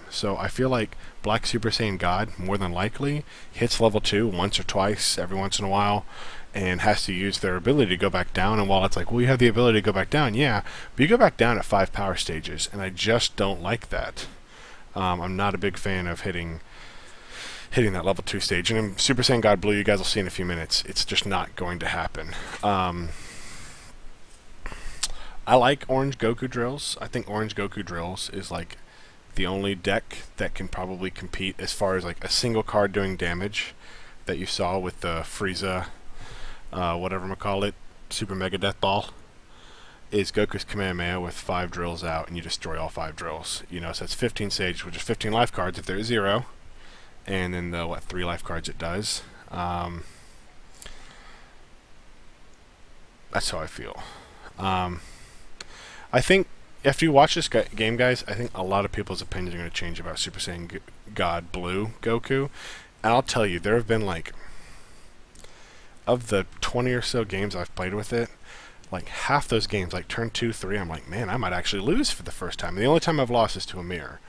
So I feel like Black Super Saiyan God more than likely hits level 2 once or twice every once in a while, and has to use their ability to go back down. And while it's like, well, you have the ability to go back down, yeah, but you go back down at 5 power stages, and I just don't like that. I'm not a big fan of hitting that level 2 stage. And in Super Saiyan God Blue, you guys will see in a few minutes, it's just not going to happen. I like Orange Goku Drills. I think Orange Goku Drills is like the only deck that can probably compete as far as like a single card doing damage that you saw with the Frieza, whatever I'm gonna call it, Super Mega Death Ball. Is Goku's Kamehameha with 5 drills out, and you destroy all 5 drills. You know, so it's 15 stage, which is 15 life cards if there's 0, and then the 3 life cards it does. That's how I feel. I think after you watch this game, guys, I think a lot of people's opinions are going to change about Super Saiyan God Blue Goku. And I'll tell you, there have been like, of the 20 or so games I've played with it, like half those games, like turn 2, 3, I'm like, man, I might actually lose for the first time. And the only time I've lost is to a mirror.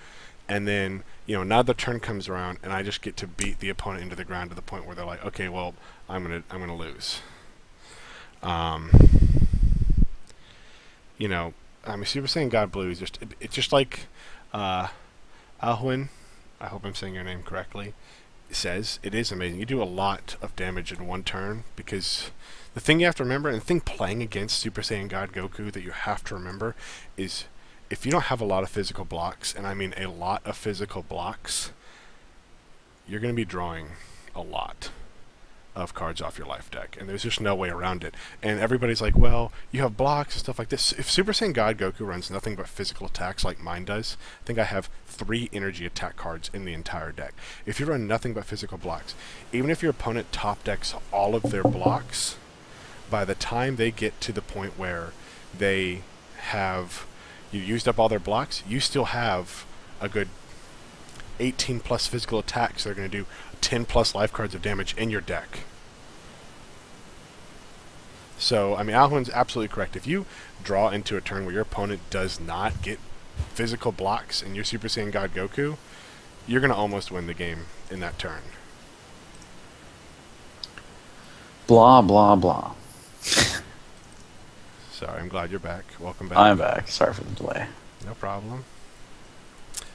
And then, you know, now the turn comes around, and I just get to beat the opponent into the ground to the point where they're like, okay, well, I'm gonna lose. You know, I mean, Super Saiyan God Blue is just, it's just like Alhuin, I hope I'm saying your name correctly, says. It is amazing. You do a lot of damage in one turn, because the thing you have to remember, and the thing playing against Super Saiyan God Goku that you have to remember, is if you don't have a lot of physical blocks, and I mean a lot of physical blocks, you're going to be drawing a lot of cards off your life deck, and there's just no way around it. And everybody's like, well, you have blocks and stuff like this. If Super Saiyan God Goku runs nothing but physical attacks like mine does, I think I have 3 energy attack cards in the entire deck. If you run nothing but physical blocks, even if your opponent top decks all of their blocks, by the time they get to the point where they have used up all their blocks, you still have a good 18 plus physical attacks. They're going to do 10 plus life cards of damage in your deck. So, I mean, Alhuin's absolutely correct. If you draw into a turn where your opponent does not get physical blocks in your Super Saiyan God Goku, you're going to almost win the game in that turn. Blah, blah, blah. Sorry, I'm glad you're back. Welcome back. I'm back. Sorry for the delay. No problem.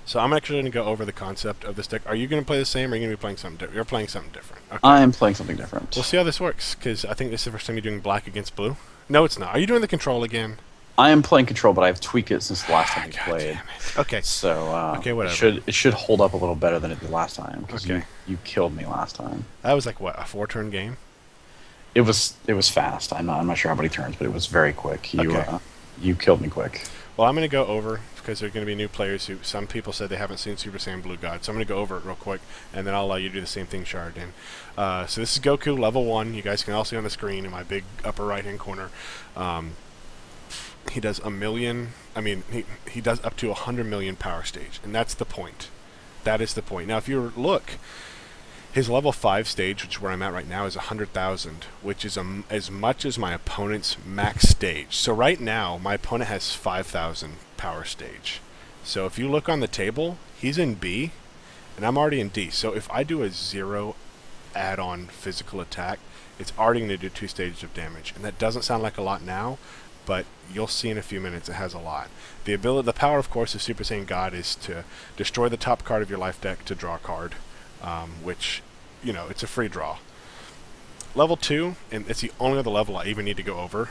So I'm actually going to go over the concept of this deck. Are you going to play the same, or are you going to be playing something different? You're playing something different. Okay. I'm playing something different. We'll see how this works, because I think this is the first time you're doing black against blue. No, it's not. Are you doing the control again? I am playing control, but I've tweaked it since the last time we God played. Damn it. Okay. So okay, whatever. It should hold up a little better than it did last time, because Okay. you killed me last time. That was like, what, a 4-turn game? It was fast. I'm not sure how many turns, but it was very quick. Okay. You killed me quick. Well, I'm going to go over because there are going to be new players who some people said they haven't seen Super Saiyan Blue God. So I'm going to go over it real quick, and then I'll allow you to do the same thing, Shardin. So this is Goku, level 1. You guys can all see on the screen in my big upper right-hand corner. He does he does up to 100 million power stage, and that's the point. That is the point. Now, if you look, his level 5 stage, which is where I'm at right now, is 100,000, which is as much as my opponent's max stage. So right now, my opponent has 5,000 power stage. So if you look on the table, he's in B, and I'm already in D. So if I do a 0 add-on physical attack, it's already going to do 2 stages of damage. And that doesn't sound like a lot now, but you'll see in a few minutes it has a lot. The power, of course, of Super Saiyan God is to destroy the top card of your life deck to draw a card. Which, it's a free draw. Level 2, and it's the only other level I even need to go over,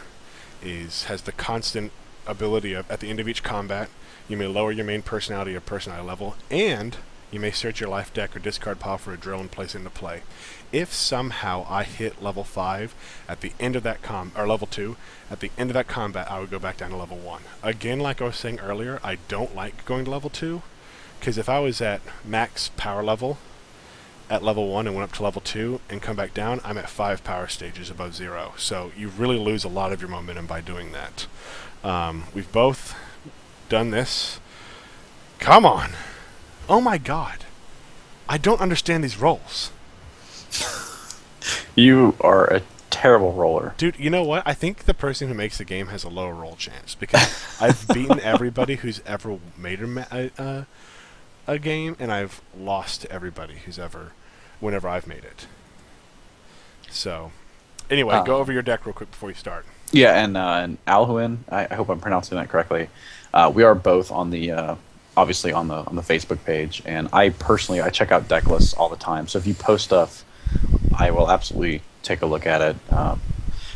has the constant ability of, at the end of each combat, you may lower your main personality or personality level, and you may search your life deck or discard pile for a drill and place it into play. If somehow I hit level 5 at the end of that or level 2, at the end of that combat, I would go back down to level 1. Again, like I was saying earlier, I don't like going to level 2, because if I was at max power level at level 1 and went up to level 2 and come back down, I'm at 5 power stages above 0. So you really lose a lot of your momentum by doing that. We've both done this. Come on! Oh my god. I don't understand these rolls. You are a terrible roller. Dude, you know what? I think the person who makes the game has a lower roll chance, because I've beaten everybody who's ever made a game, and I've lost to everybody whenever I've made it. So, anyway, go over your deck real quick before you start. Yeah, and Alhuin, I hope I'm pronouncing that correctly. We are both on the obviously on the Facebook page, and I personally check out deck lists all the time. So if you post stuff, I will absolutely take a look at it.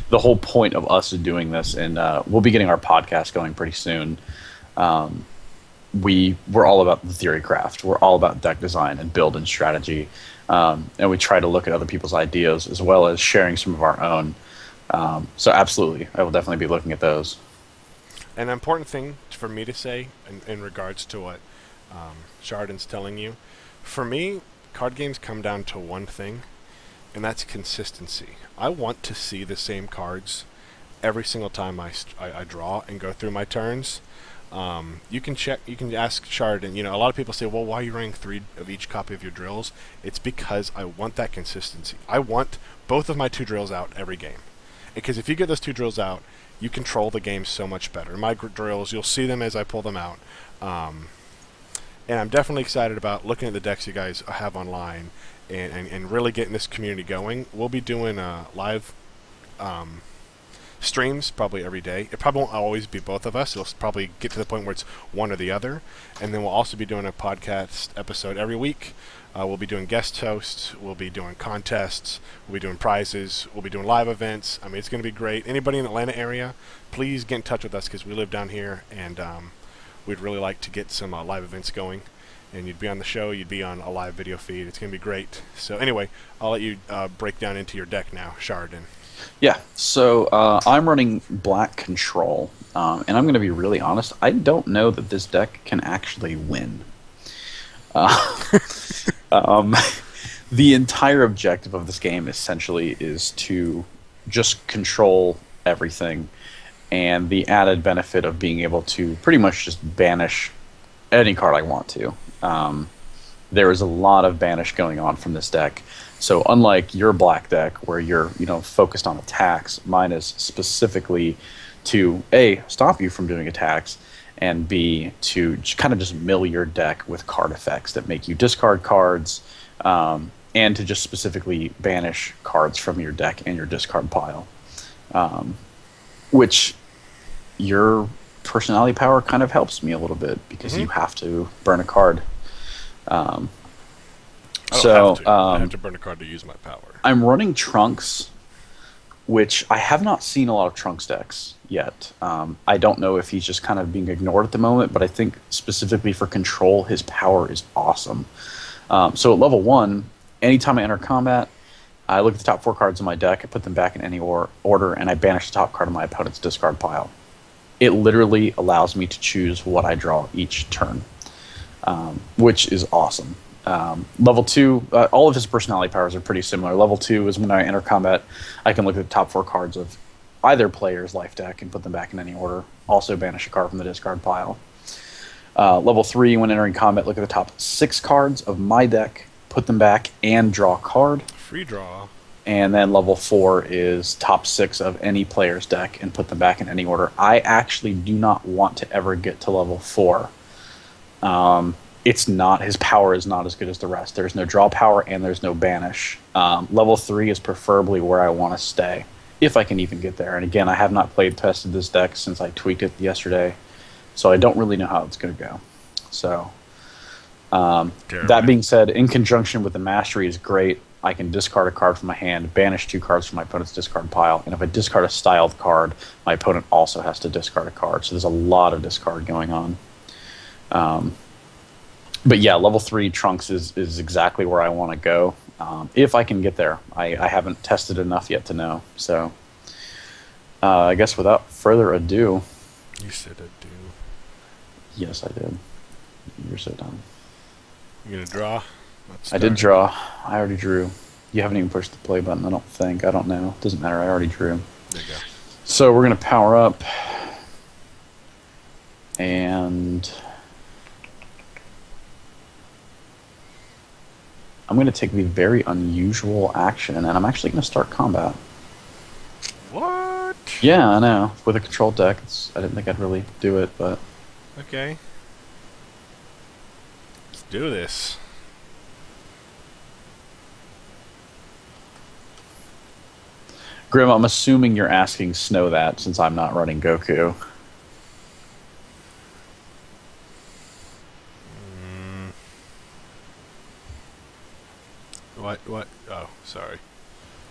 The whole point of us doing this, and we'll be getting our podcast going pretty soon. We're all about the theory craft. We're all about deck design and build and strategy. And we try to look at other people's ideas as well as sharing some of our own. So absolutely, I will definitely be looking at those. An important thing for me to say in regards to what Chardon's telling you, for me, card games come down to one thing, and that's consistency. I want to see the same cards every single time I draw and go through my turns. You can ask Chardon. A lot of people say, well, why are you running 3 of each copy of your drills? It's because I want that consistency. I want both of my 2 drills out every game. Because if you get those 2 drills out, you control the game so much better. My drills, you'll see them as I pull them out. And I'm definitely excited about looking at the decks you guys have online and really getting this community going. We'll be doing live streams probably every day. It probably won't always be both of us. It'll probably get to the point where it's one or the other. And then we'll also be doing a podcast episode every week. We'll be doing guest hosts. We'll be doing contests. We'll be doing prizes. We'll be doing live events. I mean, it's going to be great. Anybody in the Atlanta area, please get in touch with us, because we live down here, and we'd really like to get some live events going. And you'd be on the show. You'd be on a live video feed. It's going to be great. So anyway, I'll let you break down into your deck now, Chardon. Yeah, so I'm running Black Control, and I'm going to be really honest. I don't know that this deck can actually win. The entire objective of this game essentially is to just control everything, and the added benefit of being able to pretty much just banish any card I want to. There is a lot of banish going on from this deck. So unlike your black deck where you're focused on attacks, mine is specifically to A, stop you from doing attacks, and B, to kind of just mill your deck with card effects that make you discard cards, and to just specifically banish cards from your deck and your discard pile. Which your personality power kind of helps me a little bit, because you have to burn a card. I have to burn a card to use my power. I'm running Trunks, which I have not seen a lot of Trunks decks yet. I don't know if he's just kind of being ignored at the moment, but I think specifically for control, his power is awesome. So at level 1, anytime I enter combat, I look at the top 4 cards in my deck, I put them back in any order, and I banish the top card of my opponent's discard pile. it literally allows me to choose what I draw each turn, which is awesome. Level 2, all of his personality powers are pretty similar. Level 2 is when I enter combat, I can look at the top 4 cards of either player's life deck and put them back in any order. Also banish a card from the discard pile. Level 3, when entering combat, look at the top 6 cards of my deck, put them back, and draw a card. Free draw. And then level 4 is top 6 of any player's deck and put them back in any order. I actually do not want to ever get to level 4. It's not, his power is not as good as the rest. There's no draw power and there's no banish. Level 3 is preferably where I want to stay, if I can even get there. And again, I have not tested this deck since I tweaked it yesterday, so I don't really know how it's going to go. So, that being said, in conjunction with the Mastery is great. I can discard a card from my hand, banish 2 cards from my opponent's discard pile, and if I discard a styled card, my opponent also has to discard a card. So there's a lot of discard going on. But yeah, level 3 Trunks is exactly where I want to go, if I can get there. I haven't tested enough yet to know. So I guess without further ado... You said ado. Yes, I did. You're so dumb. You gonna draw? I did draw. I already drew. You haven't even pushed the play button, I don't think. I don't know. Doesn't matter. I already drew. There you go. So we're going to power up. And I'm going to take the very unusual action, and I'm actually going to start combat. What? Yeah, I know. With a control deck, I didn't think I'd really do it, but... Okay. Let's do this. Grim, I'm assuming you're asking Snow that since I'm not running Goku. What? Oh, sorry.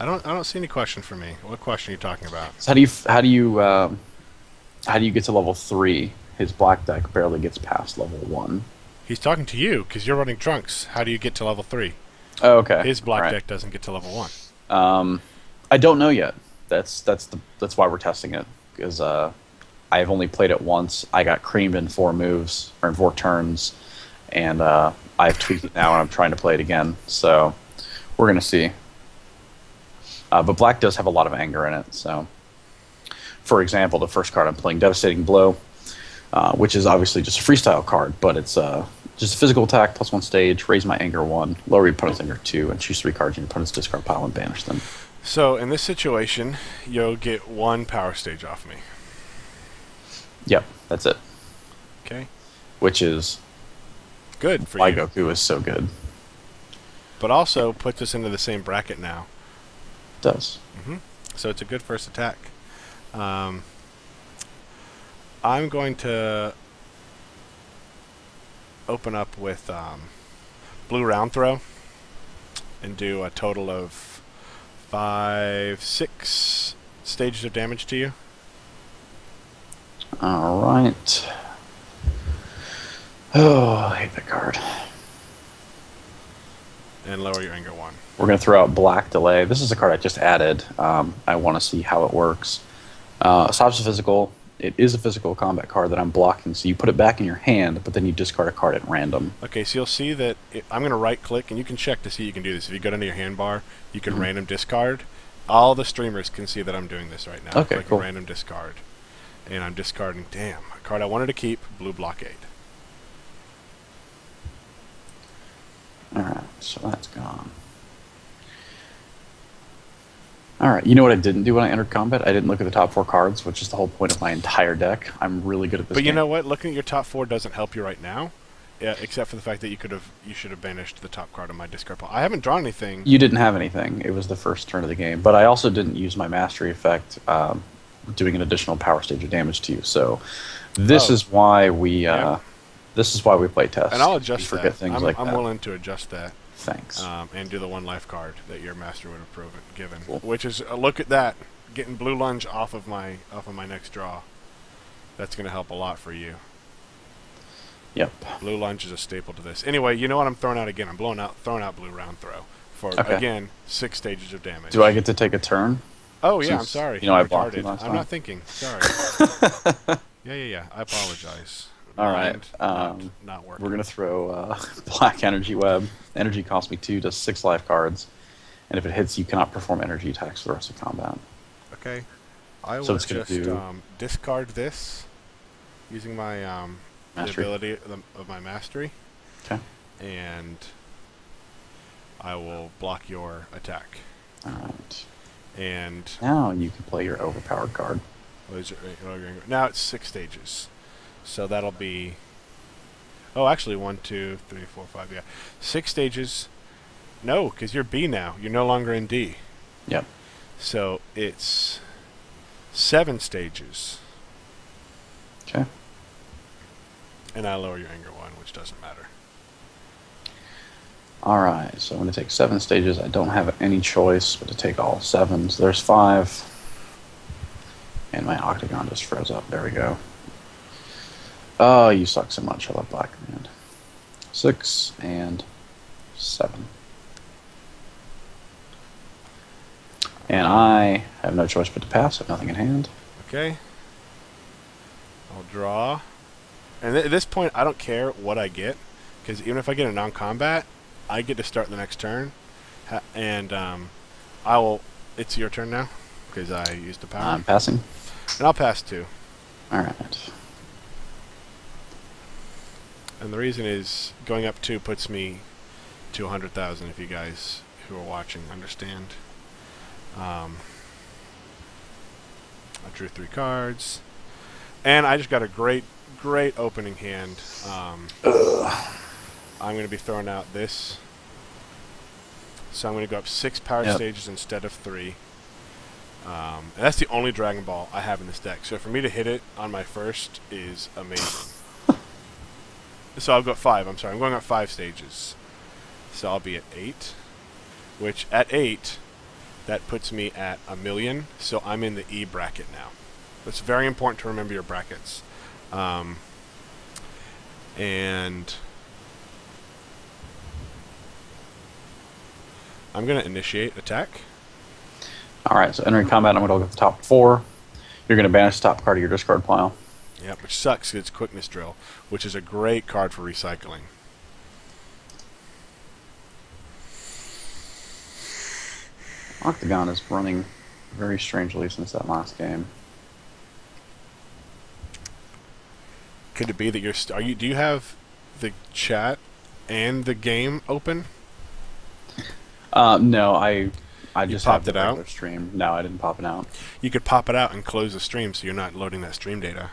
I don't see any question for me. What question are you talking about? So how do you get to level 3? His black deck barely gets past level 1. He's talking to you because you're running Trunks. How do you get to level 3? Oh, okay. His black deck doesn't get to level 1. I don't know yet. That's why we're testing it, because I've only played it once. I got creamed in 4 moves or in 4 turns, and I've tweaked it now, and I'm trying to play it again. So we're gonna see. But black does have a lot of anger in it. So, for example, the first card I'm playing, Devastating Blow, which is obviously just a freestyle card, but it's just a physical attack +1 stage, raise my anger 1, lower your opponent's anger 2, and choose 3 cards in your opponent's discard pile and banish them. So in this situation, you'll get 1 power stage off me. Yep, that's it. Okay. Which is good for why you. Goku is so good. But also puts us into the same bracket now. It does. So it's a good first attack. I'm going to open up with blue round throw and do a total of 6 stages of damage to you. Alright. Oh, I hate that card. And lower your anger 1. We're going to throw out Black Delay. This is a card I just added. I want to see how it works. Stops a physical. It is a physical combat card that I'm blocking, so you put it back in your hand, but then you discard a card at random. Okay, so you'll see that I'm going to right-click, and you can check to see you can do this. If you go down to your hand bar, you can random discard. All the streamers can see that I'm doing this right now. Okay, Click cool. Random discard. And I'm discarding, a card I wanted to keep, Blue Blockade. Alright, so that's gone. Alright, you know what I didn't do when I entered combat? I didn't look at the top 4 cards, which is the whole point of my entire deck. I'm really good at this But you game. know what? Looking at your top 4 doesn't help you right now, except for the fact that you should have banished the top card of my discard pile. I haven't drawn anything. You didn't have anything. It was the first turn of the game. But I also didn't use my Mastery effect, doing an additional power stage of damage to you. So this is why we this is why we play test. And I'll adjust we that. forget things like I'm that. willing to adjust that. Thanks. And do the 1 life card that your master would have given, Cool. which is look at that, getting Blue Lunge off of my next draw. That's going to help a lot for you. Yep. Blue Lunge is a staple to this. Anyway, you know what I'm throwing out again? I'm throwing out Blue Round Throw for again 6 stages of damage. Do I get to take a turn? Oh yeah, Since, I'm sorry. you know, I I'm blocked you retarded. last I'm time. not thinking. Sorry. Yeah. I apologize. All right. Mind not We're working. gonna throw Black Energy Web. Energy costs me 2, does 6 life cards, and if it hits, you cannot perform energy attacks for the rest of combat. Okay. I So will it's gonna just do discard this using my the mastery. ability of my mastery, Okay. and I will block your attack. All right. And Now you can play your overpowered card. now it's 6 stages, so that'll be. Oh, actually, 1, 2, 3, 4, 5. Yeah, 6 stages. No, because you're B now. You're no longer in D. Yep. So it's 7 stages, Okay. and I lower your anger 1, which doesn't matter. All right. So I'm gonna take 7 stages. I don't have any choice but to take all 7. So there's 5, and my octagon just froze up. There we go. Oh, you suck so much. I love Black Command. 6 and 7. And I have no choice but to pass. I have nothing in hand. Okay. I'll draw. And at this point, I don't care what I get, because even if I get a non-combat, I get to start the next turn. And I will. It's your turn now, because I used the power. I'm passing. And I'll pass 2. All right. And the reason is going up 2 puts me to 100,000. If you guys who are watching understand. I drew 3 cards, and I just got a great opening hand. I'm going to be throwing out this, so I'm going to go up 6 power stages instead of 3. And that's the only Dragon Ball I have in this deck. So for me to hit it on my first is amazing. So I'll go up 5. I'm sorry, I'm going up 5 stages. So I'll be at 8, which at 8. That puts me at 1,000,000, so I'm in the E bracket now. It's very important to remember your brackets. And I'm going to initiate attack. All right. So entering combat, I'm going to look at the top 4. You're going to banish the top card of your discard pile. Yeah, which sucks because it's Quickness Drill, which is a great card for recycling. Octagon is running very strangely since that last game. Could it be that you're? Do you have the chat and the game open? No, I just popped have the it out? regular stream. No, I didn't pop it out. You could pop it out and close the stream, so you're not loading that stream data.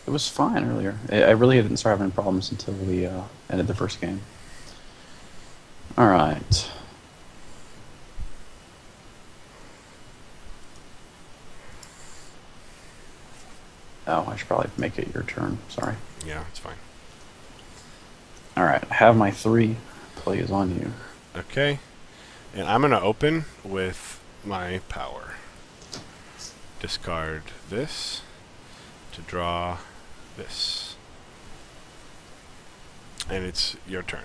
It was fine earlier. I really didn't start having problems until we ended the first game. All right. Oh, I should probably make it your turn. Sorry. Yeah, it's fine. All right. I have my 3. Play is on you. Okay, and I'm going to open with my power. Discard this to draw this. And it's your turn.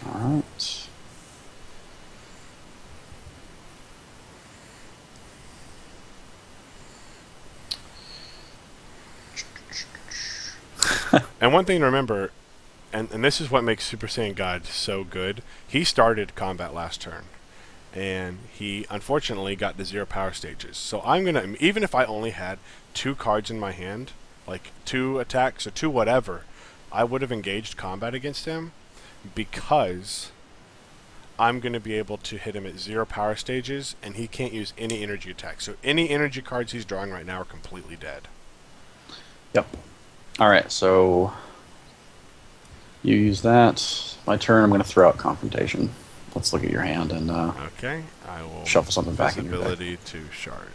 All right. And one thing to remember, and this is what makes Super Saiyan God so good, he started combat last turn. And he, unfortunately, got to 0 power stages. So I'm going to, even if I only had 2 cards in my hand, like 2 attacks or 2 whatever, I would have engaged combat against him because I'm going to be able to hit him at 0 power stages, and he can't use any energy attacks. So any energy cards he's drawing right now are completely dead. Yep. All right, so you use that. My turn, I'm going to throw out Confrontation. Let's look at your hand and Okay, I will shuffle something back in your deck. visibility to shard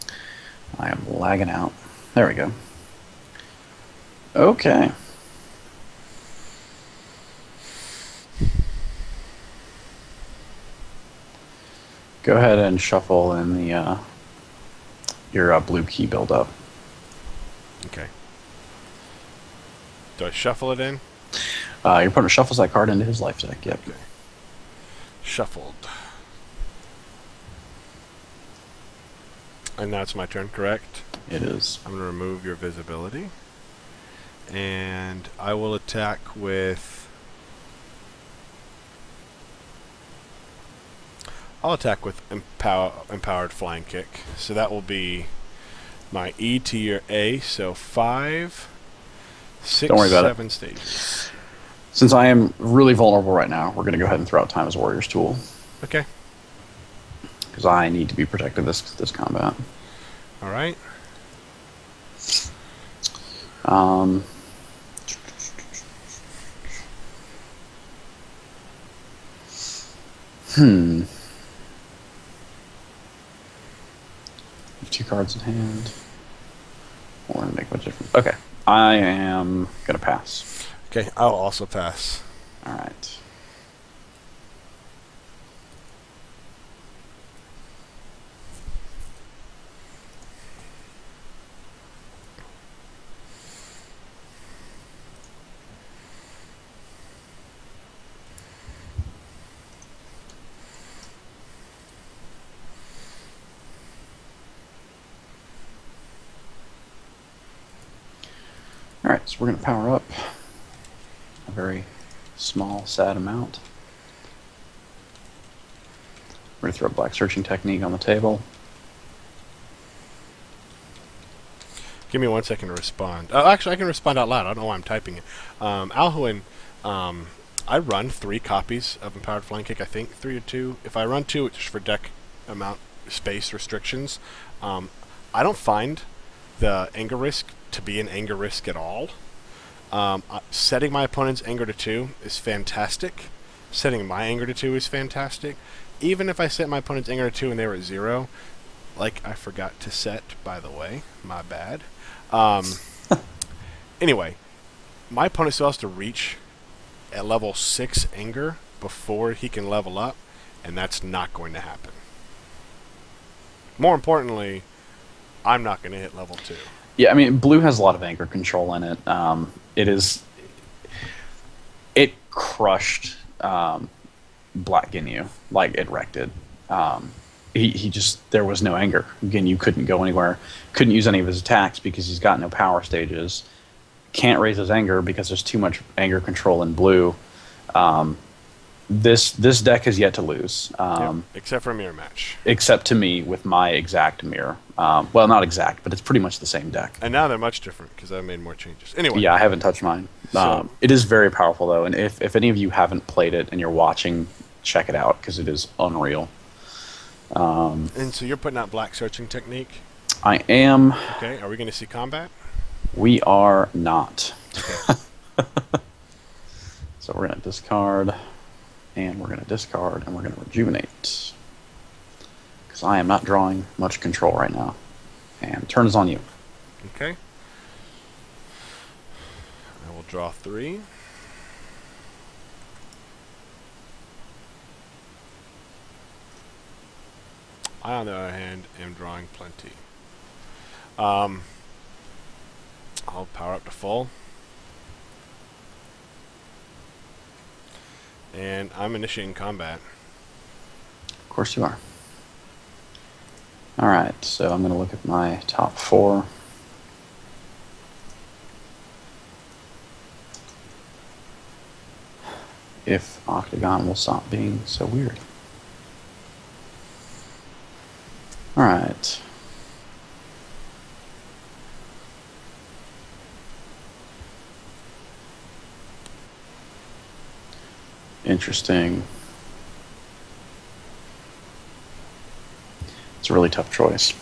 in. I am lagging out. There we go. Okay. Go ahead and shuffle in the your blue key buildup. Okay. Do I shuffle it in? Your opponent shuffles that card into his life deck. Yep. Okay. Shuffled. And now it's my turn, correct? It is. I'm going to remove your visibility. And I will attack with... I'll attack with empowered flying kick. So that will be my E to your A. So 5, 6, Don't worry about 7 stages. Since I am really vulnerable right now, we're going to go ahead and throw out Time as Warrior's Tool. Okay. Because I need to be protected this combat. All right. Two cards in hand. We're going to make much difference. Okay. I am going to pass. Okay, I'll also pass. All right. All right, so we're going to power up a very small, sad amount. We're going to throw a Black Searching Technique on the table. Give me 1 second to respond. Oh, actually, I can respond out loud. I don't know why I'm typing it. Alhuin, I run 3 copies of Empowered Flying Kick. I think 3 or 2. If I run 2, it's just for deck amount space restrictions. I don't find the anger risk to be an anger risk at all. Setting my opponent's anger to 2 is fantastic. Setting my anger to 2 is fantastic. Even if I set my opponent's anger to 2 and they were at 0, like I forgot to set, by the way, my bad. Anyway, my opponent still has to reach at level 6 anger before he can level up, and that's not going to happen. More importantly, I'm not going to hit level 2. Yeah, I mean, blue has a lot of anger control in it. It crushed Black Ginyu, like it wrecked it. He just, there was no anger. Ginyu couldn't go anywhere, couldn't use any of his attacks because he's got no power stages. Can't raise his anger because there's too much anger control in blue. This deck has yet to lose. Yep, except for a mirror match. Except to me with my exact mirror. Well, not exact, but it's pretty much the same deck. And now they're much different because I've made more changes. Anyway. Yeah, I haven't touched mine. It is very powerful, though, and if any of you haven't played it and you're watching, check it out because it is unreal. And so you're putting out Black Searching Technique? I am. Okay, are we going to see combat? We are not. Okay. So we're going to discard, and we're going to discard, and we're going to rejuvenate. Because I am not drawing much control right now. And turn is on you. Okay. I will draw 3. I, on the other hand, am drawing plenty. I'll power up to full. And I'm initiating combat. Of course you are. Alright, so I'm going to look at my top 4. If Octagon will stop being so weird. Alright. Interesting. It's a really tough choice.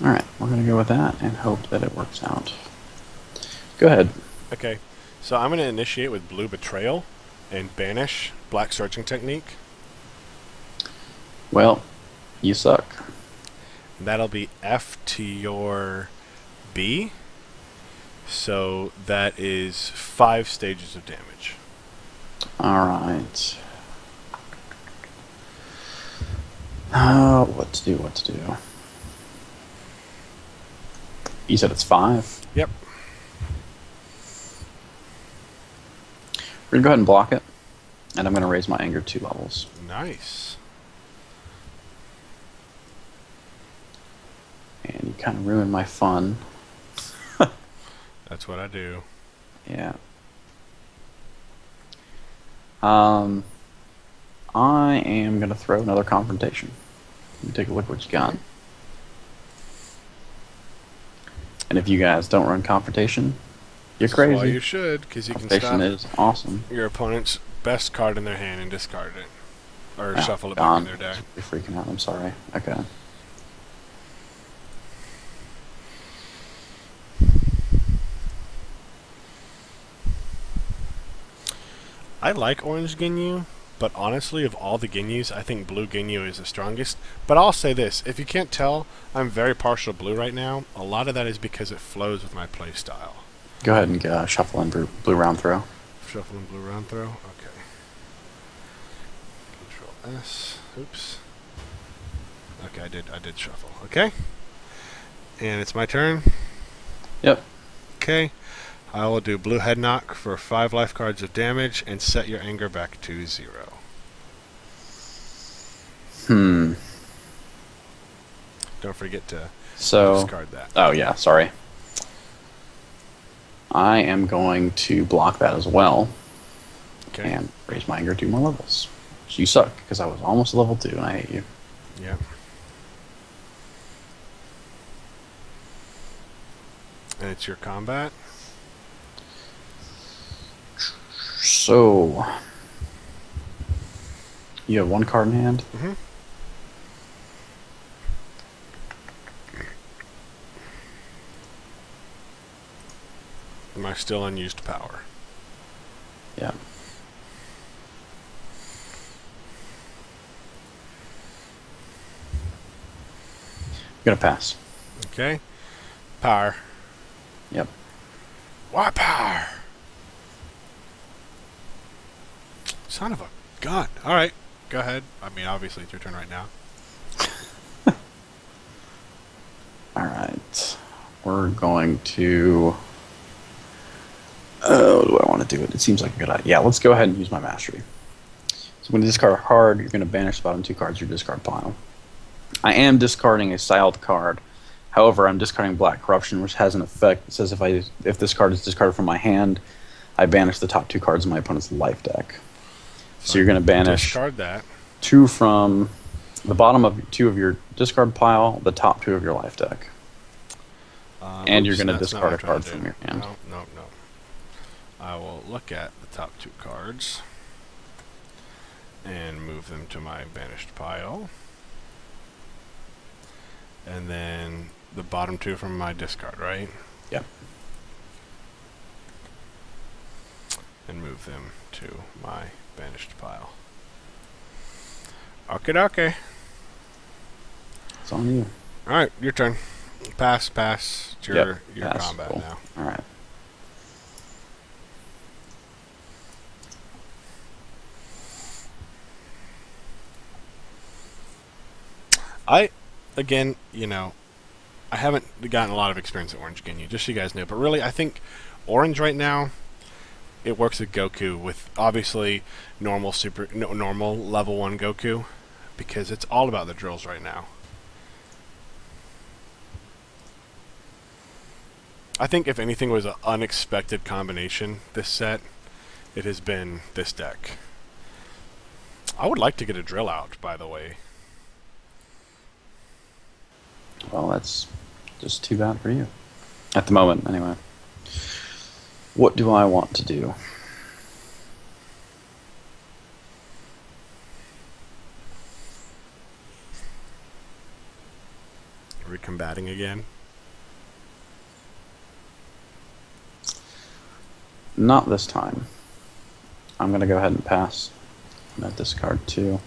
Alright, we're going to go with that and hope that it works out. Go ahead. Okay, so I'm going to initiate with Blue Betrayal and banish Black Searching Technique. Well, you suck. That'll be F to your B. So that is 5 stages of damage. Alright. What to do. You said it's 5. Yep. We're going to go ahead and block it. And I'm going to raise my anger 2 levels. Nice. And you kind of ruined my fun. That's what I do. Yeah. I am going to throw another confrontation. Let me take a look what you got. And if you guys don't run confrontation, you're crazy. Well, you should, because you can Confrontation stop is awesome. your opponent's best card in their hand and discard it. Or Oh, shuffle it back gone. in their deck. You're freaking out. I'm sorry. Okay. I like orange Ginyu, but honestly, of all the Ginyus, I think blue Ginyu is the strongest. But I'll say this, if you can't tell, I'm very partial to blue right now. A lot of that is because it flows with my playstyle. Go ahead and shuffle in blue round throw. Shuffle and blue round throw? Okay. Control S. Oops. Okay, I did shuffle. Okay. And it's my turn. Yep. Okay. I will do blue head knock for 5 life cards of damage and set your anger back to 0. Don't forget to discard that. Oh yeah, sorry. I am going to block that as well. Okay. And raise my anger 2 more levels. So you suck, because I was almost level 2 and I hate you. Yeah. And it's your combat. So you have 1 card in hand. Mm-hmm. Am I still unused power? Yeah. I'm gonna pass. Okay. Power. Yep. Why power? Son of a gun. Alright. Go ahead. I mean, obviously it's your turn right now. Alright. We're going to... Oh, do I want to do it? It seems like a good idea. Yeah, let's go ahead and use my mastery. So when you discard a card, you're going to banish the bottom 2 cards of your discard pile. I am discarding a styled card. However, I'm discarding Black Corruption, which has an effect. It says if this card is discarded from my hand, I banish the top 2 cards of my opponent's life deck. So you're going to banish discard that. 2 from the bottom of 2 of your discard pile, the top 2 of your life deck. And you're going to discard a card from your hand. No. I will look at the top 2 cards and move them to my banished pile. And then the bottom 2 from my discard, right? Yep. And move them to my banished pile. Okay. It's on you. Alright, your turn. Pass. It's your pass. combat Cool. now. Alright. Again, I haven't gotten a lot of experience at Orange Ginyu, just so you guys know. But really, I think Orange right now, it works with Goku with obviously normal level 1 Goku, because it's all about the drills right now. I think if anything was an unexpected combination this set, it has been this deck. I would like to get a drill out, by the way. Well, that's just too bad for you. At the moment, anyway. What do I want to do? Are we combating again? Not this time. I'm going to go ahead and pass. I'm going to discard 2.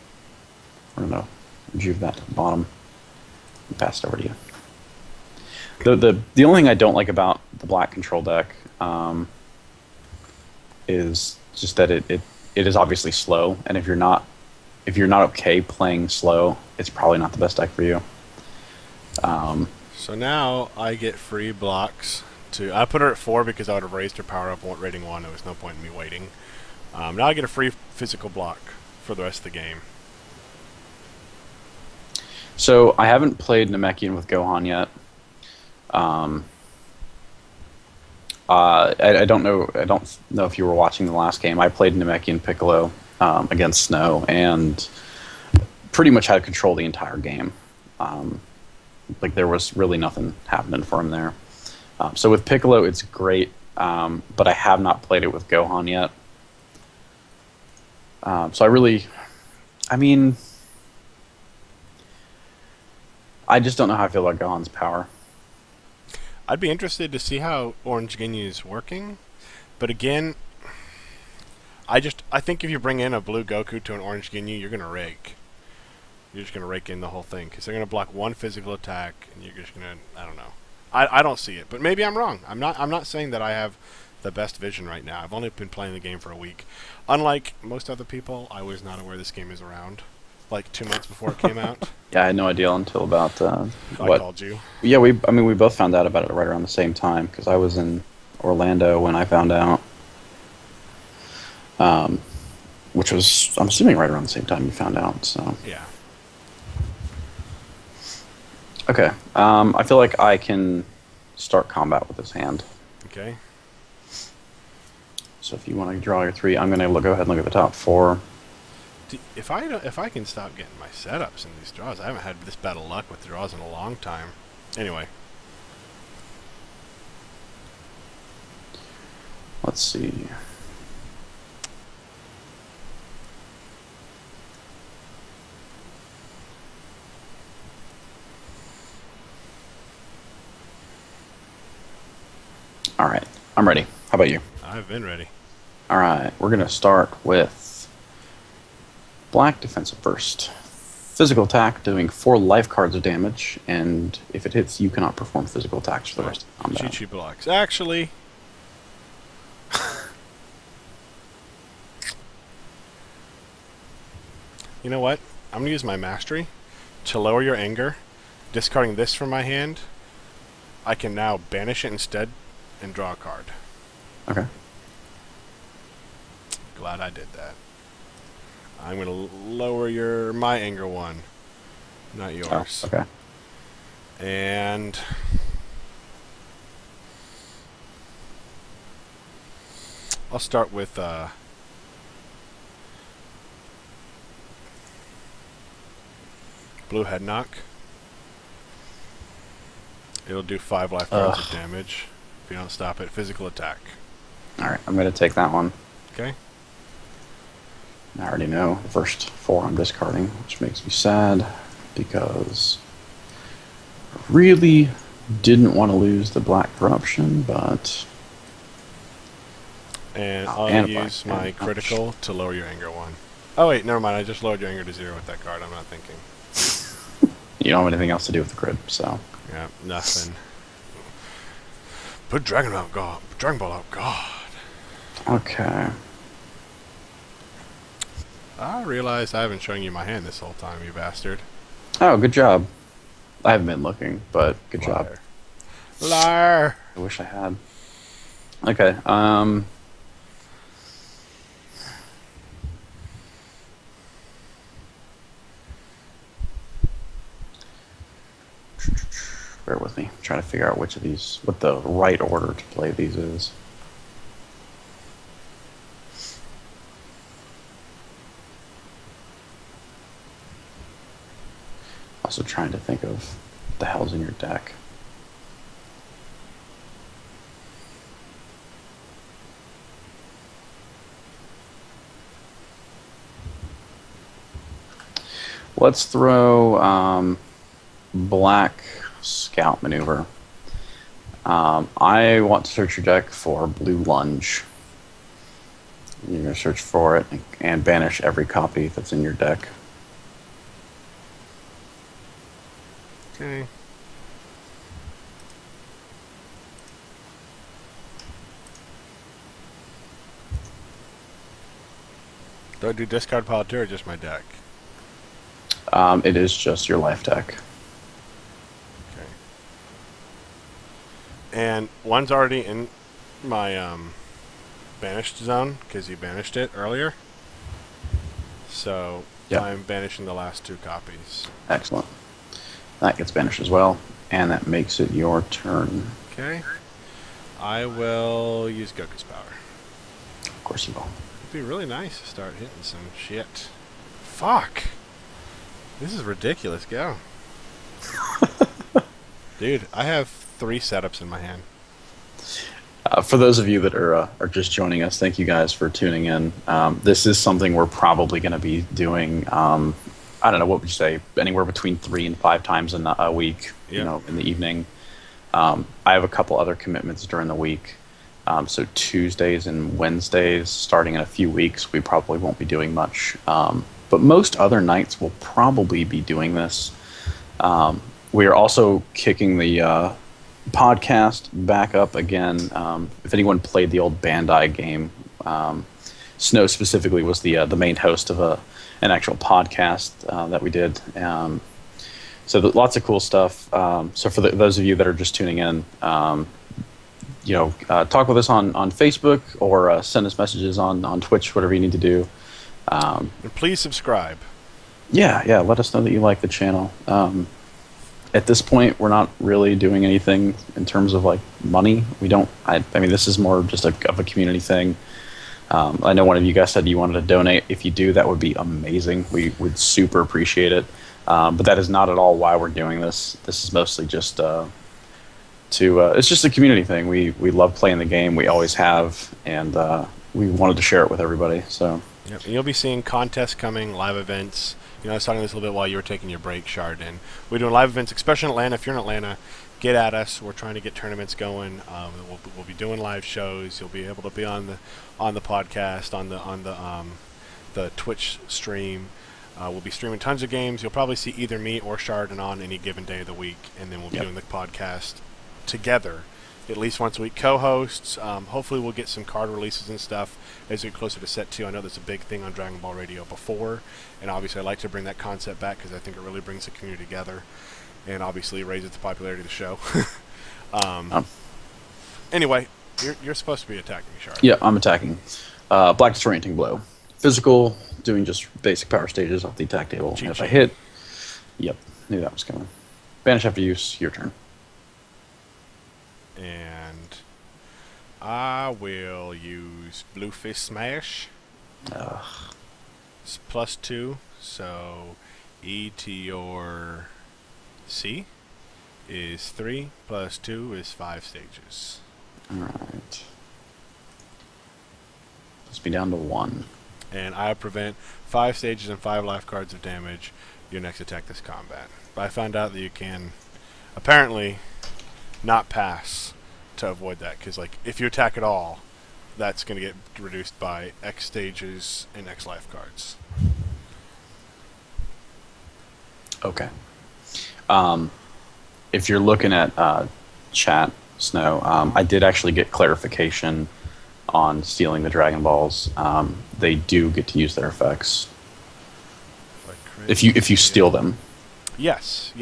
We're going to rejuve that to the bottom. And pass it over to you. The only thing I don't like about the black control deck is just that it is obviously slow, and if you're not okay playing slow, it's probably not the best deck for you. So now I get free blocks to. I put her at 4 because I would have raised her power up rating 1. There was no point in me waiting. Now I get a free physical block for the rest of the game. So I haven't played Namekian with Gohan yet. I don't know. I don't know if you were watching the last game. I played Namekian Piccolo against Snow, and pretty much had control the entire game. Like there was really nothing happening for him there. So with Piccolo, it's great, but I have not played it with Gohan yet. So I mean, I just don't know how I feel about Gohan's power. I'd be interested to see how Orange Ginyu is working, but again, I think if you bring in a blue Goku to an Orange Ginyu, you're gonna rake. You're just gonna rake in the whole thing because they're gonna block one physical attack, and you're just gonna. I don't know. I don't see it, but maybe I'm wrong. I'm not saying that I have the best vision right now. I've only been playing the game for a week. Unlike most other people, I was not aware this game is around. Like 2 months before it came out. Yeah, I had no idea until about I called you. Yeah, we both found out about it right around the same time because I was in Orlando when I found out. Which was, I'm assuming, right around the same time you found out. So yeah. Okay. I feel like I can start combat with this hand. Okay. So if you want to draw your 3, I'm going to go ahead and look at the top 4. If I can stop getting my setups in these draws, I haven't had this bad of luck with draws in a long time. Anyway. Let's see. All right, I'm ready. How about you? I've been ready. All right, we're going to start with Black defensive burst. Physical attack doing 4 life cards of damage, and if it hits, you cannot perform physical attacks for the rest of the combat. Chi-Chi blocks. Actually, you know what? I'm going to use my mastery to lower your anger. Discarding this from my hand, I can now banish it instead and draw a card. Okay. Glad I did that. I'm going to lower my anger 1, not yours. Oh, okay. And I'll start with blue head knock. It'll do 5 life cards of damage if you don't stop it. Physical attack. All right, I'm going to take that one. Okay. I already know the first 4 I'm discarding, which makes me sad because I really didn't want to lose the black corruption, but... And I'll use my critical to lower your anger 1. Oh wait, never mind. I just lowered your anger to 0 with that card. I'm not thinking. You don't have anything else to do with the grid, so... Yeah, nothing. Put Dragon Ball out, God. Okay. I realized I haven't shown you my hand this whole time, you bastard. Oh, good job. I haven't been looking, but good job. Liar! I wish I had. Okay, bear with me. I'm trying to figure out which of these, what the right order to play these is. Also trying to think of what the hell's in your deck. Let's throw Black Scout Maneuver. I want to search your deck for Blue Lunge. You're going to search for it and banish every copy that's in your deck. Okay. Do I do discard pile 2 or just my deck? It is just your life deck. Okay. And one's already in my banished zone because you banished it earlier. So Yep. I'm banishing the last 2 copies. Excellent. That gets banished as well, and that makes it your turn. Okay. I will use Goku's power. Of course you will. It'd be really nice to start hitting some shit. Fuck. This is ridiculous. Go. Dude, I have 3 setups in my hand. For those of you that are just joining us, thank you guys for tuning in. This is something we're probably going to be doing. I don't know, what would you say? Anywhere between 3 and 5 times in a week. Yep. You know, in the evening. I have a couple other commitments during the week. So Tuesdays and Wednesdays, starting in a few weeks, we probably won't be doing much. But most other nights we'll probably be doing this. We are also kicking the podcast back up again. If anyone played the old Bandai game, Snow specifically was the main host of an actual podcast that we did. So lots of cool stuff. So for those of you that are just tuning in, talk with us on Facebook or send us messages on Twitch, whatever you need to do. And please subscribe. Yeah, let us know that you like the channel. At this point, we're not really doing anything in terms of like money. We don't. I mean, this is more just of a community thing. I know one of you guys said you wanted to donate. If you do, that would be amazing. We would super appreciate it. But that is not at all why we're doing this. This is mostly just it's just a community thing. We love playing the game. We always have, and we wanted to share it with everybody. So. Yep. And you'll be seeing contests coming, live events. You know, I was talking this a little bit while you were taking your break, Shard, and we're doing live events, especially in Atlanta. If you're in Atlanta, get at us. We're trying to get tournaments going. We'll be doing live shows. You'll be able to be on the podcast, on the Twitch stream. We'll be streaming tons of games. You'll probably see either me or Shard on any given day of the week, and then we'll be doing the podcast together at least once a week. Co-hosts. Hopefully we'll get some card releases and stuff as we get closer to set 2. I know that's a big thing on Dragon Ball Radio before, and obviously I'd like to bring that concept back because I think it really brings the community together, and obviously raises the popularity of the show. Anyway, you're supposed to be attacking, Shard. Yeah, I'm attacking. Black Disorienting Blow. Physical, doing just basic power stages off the attack table. And if I hit, knew that was coming. Banish after use, your turn. And I will use Blue Fist Smash. It's +2, so E to your C is 3, +2 is 5 stages. Alright. Let's be down to 1. And I prevent 5 stages and 5 life cards of damage your next attack this combat. But I found out that you can apparently not pass to avoid that, because like if you attack at all, that's going to get reduced by X stages and X life cards. Okay. If you're looking at chat, Snow, I did actually get clarification on stealing the Dragon Balls. They do get to use their effects if you steal them. Yes.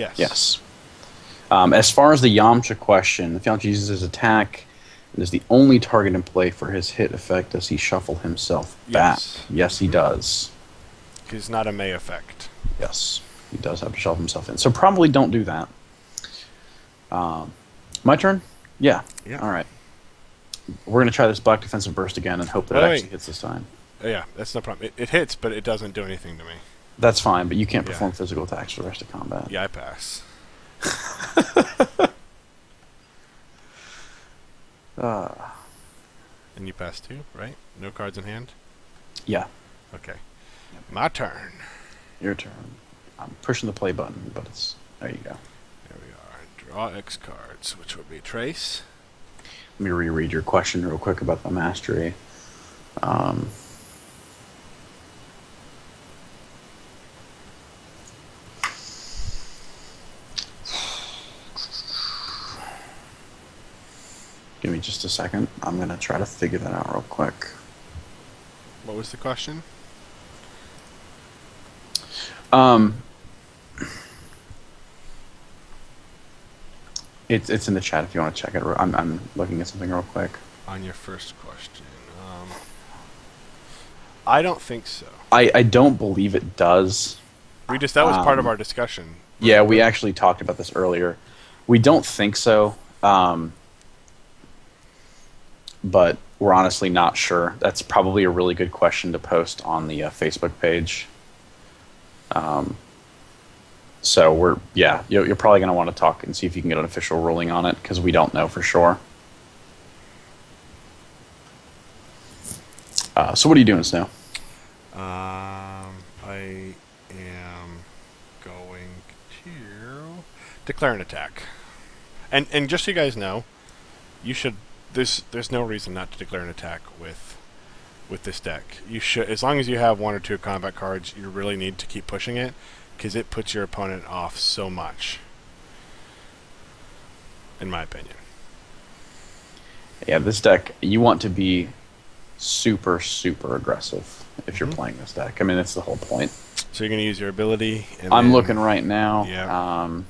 As far as the Yamcha question, if Yamcha uses his attack and is the only target in play for his hit effect, does he shuffle himself back? Yes, he does. Because it's not a May effect. Yes, he does have to shuffle himself in. So probably don't do that. My turn? Yeah. All right. We're going to try this Black Defensive Burst again and hope that it actually hits this time. Yeah, that's no problem. It hits, but it doesn't do anything to me. That's fine, but you can't perform physical attacks for the rest of combat. Yeah, I pass. And you pass too, right? No cards in hand? Yeah. Okay. My turn. Your turn. I'm pushing the play button, but it's... There you go. There we are. Draw X cards, which would be Trace. Let me reread your question real quick about the mastery. Give me just a second. I'm going to try to figure that out real quick. What was the question? It's in the chat if you want to check it. I'm looking at something real quick. On your first question, I don't think so. I don't believe it does. That was part of our discussion. Yeah, we actually talked about this earlier. We don't think so, but we're honestly not sure. That's probably a really good question to post on the Facebook page. So you're probably going to want to talk and see if you can get an official ruling on it, because we don't know for sure. So what are you doing, Snow? I am going to declare an attack. And just so you guys know, you should. There's no reason not to declare an attack with this deck. You should, as long as you have 1 or 2 combat cards, you really need to keep pushing it, because it puts your opponent off so much, in my opinion. Yeah, this deck, you want to be super, super aggressive if you're playing this deck. I mean, that's the whole point. So you're going to use your ability. And I'm looking right now. Yeah.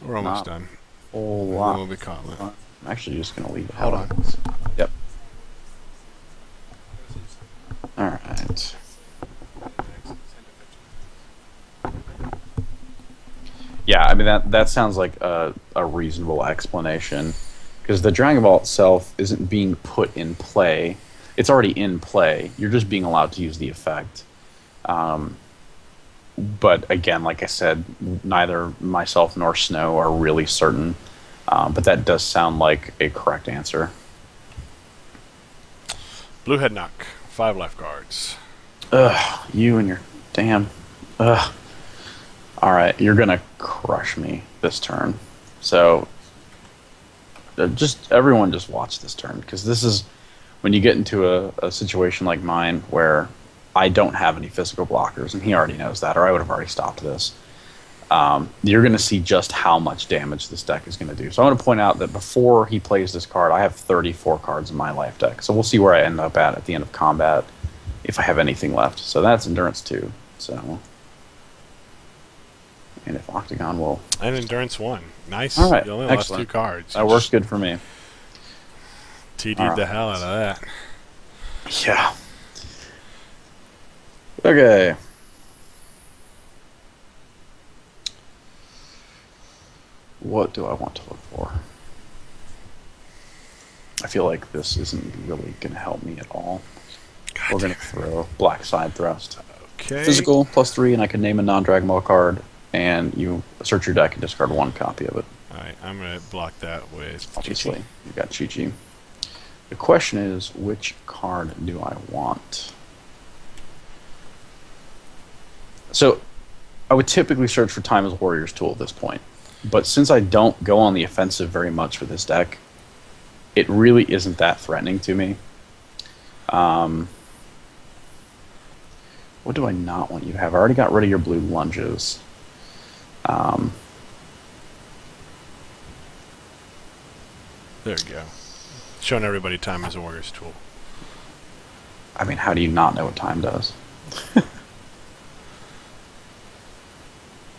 We're almost done. Whole lot. We'll be caught. I'm actually just going to leave it. Hold on. Yep. All right. Yeah, I mean, that sounds like a reasonable explanation, because the Dragon Ball itself isn't being put in play. It's already in play. You're just being allowed to use the effect. But again, like I said, neither myself nor Snow are really certain. But that does sound like a correct answer. Blue Head Knock. 5 life cards. Ugh, you and your damn... Ugh. Alright, you're gonna crush me this turn. So, everyone just watch this turn, because this is when you get into a situation like mine where I don't have any physical blockers, and he already knows that, or I would have already stopped this. You're going to see just how much damage this deck is going to do. So I want to point out that before he plays this card, I have 34 cards in my life deck. So we'll see where I end up at the end of combat, if I have anything left. So that's Endurance 2. So, and if Octagon will... And Endurance 1. Nice. All right, You only excellent. lost 2 cards. That works good for me. TD'd the hell out of that. Yeah. Okay. What do I want to look for? I feel like this isn't really going to help me at all. We're going to throw Black Side Thrust. Okay. Physical, +3, and I can name a non-Dragon Ball card, and you search your deck and discard 1 copy of it. Alright, I'm going to block that with Obviously, Chi-Chi. you got Chi-Chi. The question is, which card do I want? So, I would typically search for Timeless Warrior's Tool at this point. But since I don't go on the offensive very much with this deck, it really isn't that threatening to me. What do I not want you to have? I already got rid of your blue lunges. There we go. Showing everybody Time as a Warrior's Tool. I mean, how do you not know what time does?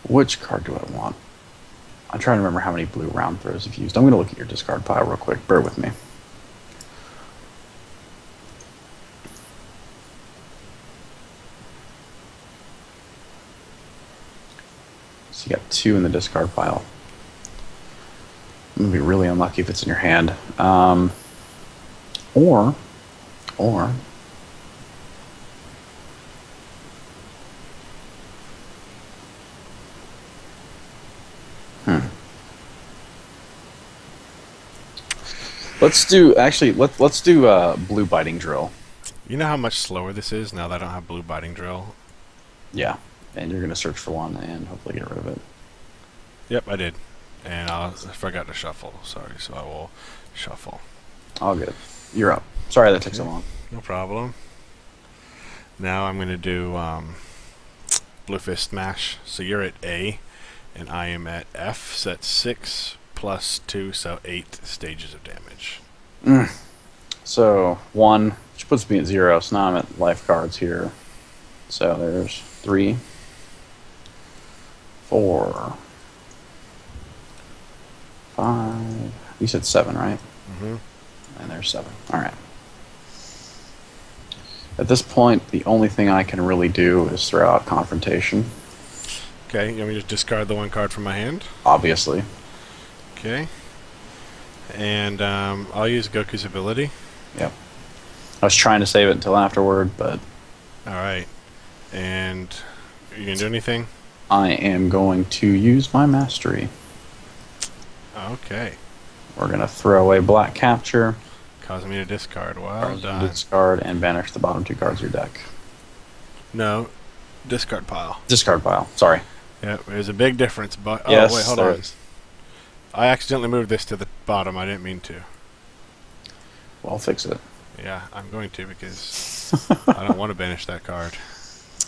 Which card do I want? I'm trying to remember how many blue round throws you've used. I'm going to look at your discard pile real quick. Bear with me. So you got 2 in the discard pile. I'm going to be really unlucky if it's in your hand. Or... Let's do Blue Biting Drill. You know how much slower this is now that I don't have Blue Biting Drill? Yeah, and you're going to search for 1 and hopefully get rid of it. Yep, I did. And I forgot to shuffle. Sorry, so I will shuffle. All good. You're up. Sorry that took so long. No problem. Now I'm going to do Blue Fist Smash. So you're at A, and I am at F. So that's 6 plus 2, so 8 stages of damage. So 1, which puts me at 0, so now I'm at life cards here. So there's 3, 4, 5. You said 7, right? Mm-hmm. And there's 7. All right. At this point, the only thing I can really do is throw out Confrontation. Okay, you want me to just discard the 1 card from my hand? Obviously. Okay. And I'll use Goku's ability. Yep. I was trying to save it until afterward, but... Alright. And are you going to do anything? I am going to use my Mastery. Okay. We're going to throw away Black Capture. Causing me to discard. Well done. Discard and banish the bottom 2 cards of your deck. No. Discard pile. Discard pile. Sorry. Yeah, there's a big difference. But yes, wait, hold there on. is. I accidentally moved this to the bottom. I didn't mean to. Well, I'll fix it. Yeah, I'm going to because I don't want to banish that card.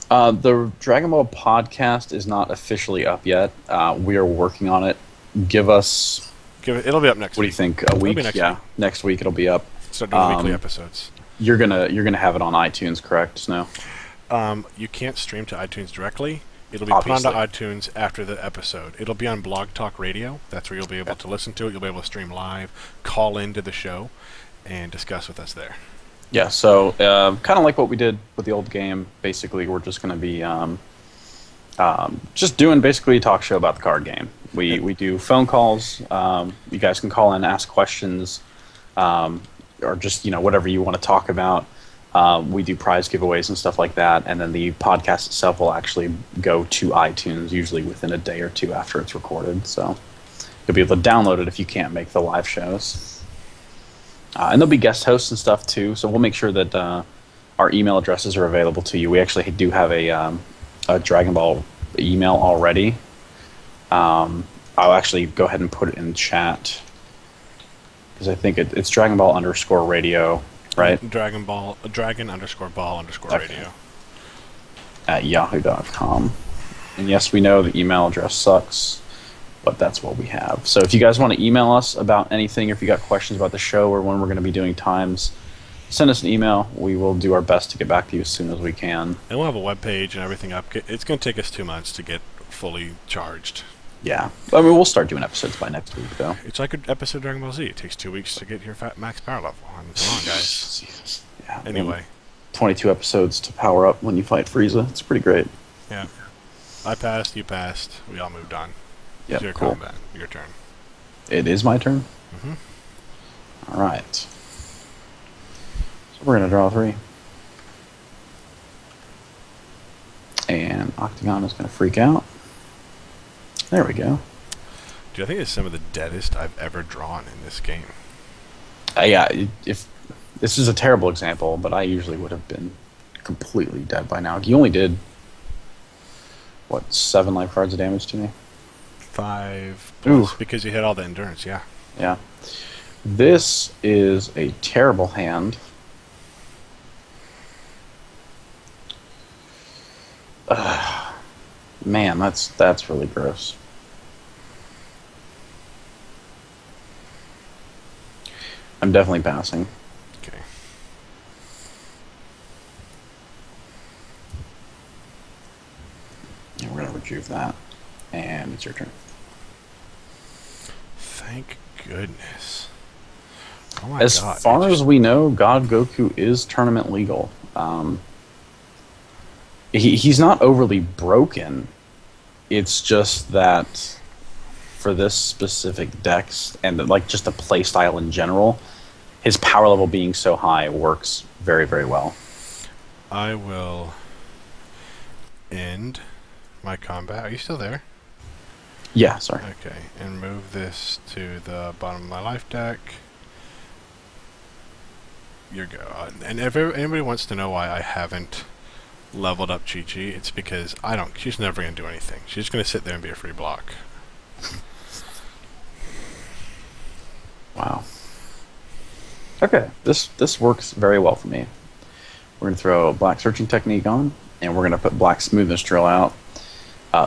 The Dragon Ball podcast is not officially up yet. We are working on it. Give us... It'll be up next week. What do you think? A week? Next yeah, week. Next week it'll be up. Start doing weekly episodes. You're gonna have it on iTunes, correct, Snow? You can't stream to iTunes directly. It'll be Obviously. put onto iTunes after the episode. It'll be on Blog Talk Radio. That's where you'll be able to listen to it. You'll be able to stream live, call into the show, and discuss with us there. Yeah, so kind of like what we did with the old game. Basically, we're just going to be just doing basically a talk show about the card game. We do phone calls. You guys can call in, ask questions, or just whatever you want to talk about. We do prize giveaways and stuff like that, and then the podcast itself will actually go to iTunes usually within a day or 2 after it's recorded. So you'll be able to download it if you can't make the live shows. And there'll be guest hosts and stuff too, so we'll make sure that our email addresses are available to you. We actually do have a Dragon Ball email already. I'll actually go ahead and put it in chat because I think it's Dragon Ball _radio, right? Dragon _ball_radio. Okay. At yahoo.com. And yes, we know the email address sucks, but that's what we have. So if you guys want to email us about anything, or if you got questions about the show or when we're going to be doing times, send us an email. We will do our best to get back to you as soon as we can. And we'll have a web page and everything up. It's going to take us 2 months to get fully charged. Yeah. I mean, we'll start doing episodes by next week, though. It's like an episode of Dragon Ball Z. It takes 2 weeks to get your max power level. I mean, come on, guys. Jesus. Yeah. Anyway. 22 episodes to power up when you fight Frieza. It's pretty great. Yeah. I passed, you passed. We all moved on. Yeah, Your cool. combat. Your turn. It is my turn? Mm-hmm. All right. So we're going to draw 3. And Octagon is going to freak out. There we go. Dude, I think it's some of the deadest I've ever drawn in this game. Yeah, if this is a terrible example, but I usually would have been completely dead by now. You only did, what, 7 life cards of damage to me? 5 Ooh. Because you hit all the endurance, yeah. Yeah. This is a terrible hand. Man, that's really gross. I'm definitely passing. Okay. And we're going to retrieve that. And it's your turn. Thank goodness. Oh my As God. far as we know, God Goku is tournament legal. He's not overly broken. It's just that for this specific decks and like just the play style in general, his power level being so high works very, very well. I will end my combat. Are you still there? Yeah, sorry. Okay, and move this to the bottom of my life deck. You're go. And if anybody wants to know why I haven't leveled up Chi-Chi, it's because she's never going to do anything. She's just going to sit there and be a free block. Wow. Okay, this works very well for me. We're going to throw a black searching technique on, and we're going to put black smoothness drill out.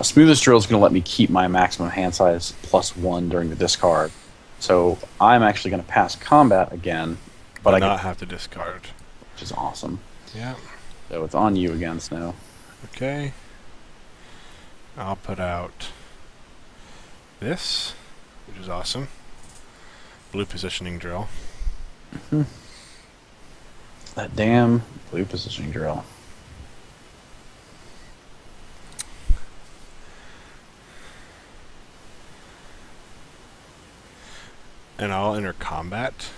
Smoothness drill is going to let me keep my maximum hand size +1 during the discard. So I'm actually going to pass combat again, but I not have to discard. which is awesome. Yeah. So it's on you again, Snow. Okay. I'll put out this, which is awesome. blue positioning drill. That damn blue positioning drill. And I'll enter combat.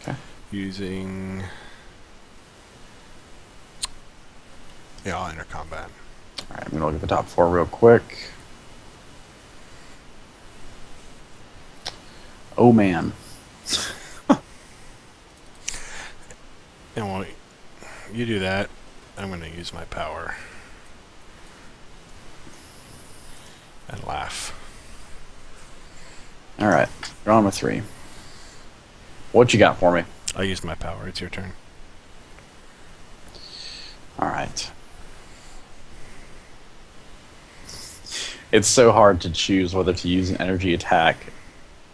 Okay. Using... Yeah, I'll enter combat. Alright, I'm going to look at the top 4 real quick. Oh, man. And while you do that, I'm going to use my power. And laugh. Alright, you're on with 3. What you got for me? I used my power. It's your turn. Alright. It's so hard to choose whether to use an energy attack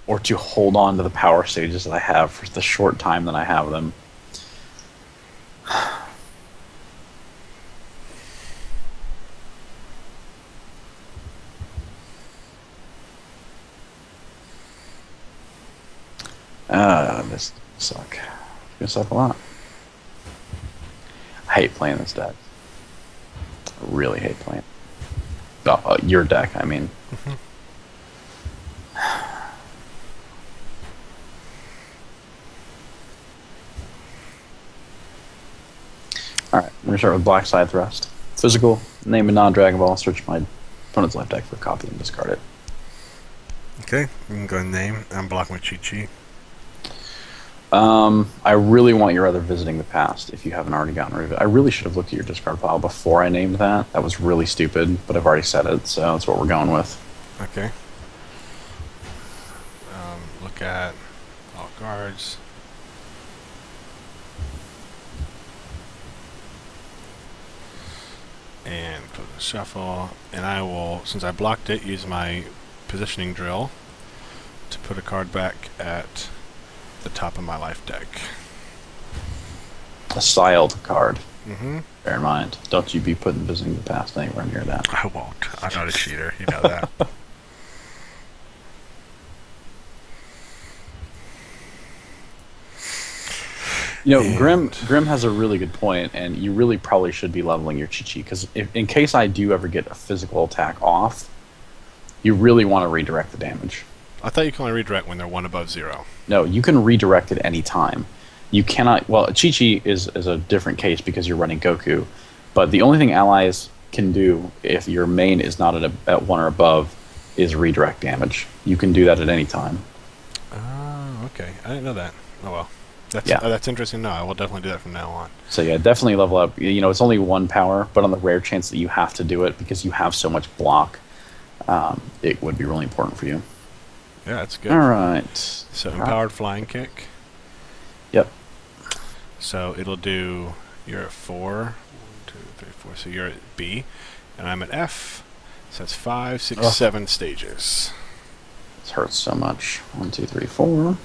or to hold on to the power stages that I have for the short time that I have them. This suck. It's gonna suck a lot. I hate playing this deck. I really hate playing. Oh, your deck, I mean. Alright, I'm gonna start with Black Side Thrust. Physical, name a non-Dragon Ball, search my opponent's life deck for a copy and discard it. Okay, you can go and name. I'm blocking with Chi-Chi. I really want your other Visiting the Past, if you haven't already gotten rid of it. I really should have looked at your discard pile before I named that. That was really stupid, but I've already said it, so that's what we're going with. Okay. Look at all cards. And close the shuffle. And I will, since I blocked it, use my positioning drill to put a card back at the top of my life deck. A styled card. Mm-hmm. Bear in mind. Don't you be putting Visiting the Past anywhere near that. I won't. I'm not a cheater. You know that. You know, Grim has a really good point, and you really probably should be leveling your Chi-Chi, because in case I do ever get a physical attack off, you really want to redirect the damage. I thought you can only redirect when they're 1 above 0. No, you can redirect at any time. You cannot... Well, Chi-Chi is a different case because you're running Goku, but the only thing allies can do if your main is not at 1 or above is redirect damage. You can do that at any time. Oh, okay. I didn't know that. Oh, well. That's interesting. No, I will definitely do that from now on. So yeah, definitely level up. You know, it's only 1 power, but on the rare chance that you have to do it because you have so much block, it would be really important for you. Yeah, that's good. All right. So empowered flying kick. Yep. So it'll do. You're at 4. 1, 2, 3, 4. So you're at B, and I'm at F. So that's 5, 6, 7 stages. This hurts so much. 1, 2, 3, 4.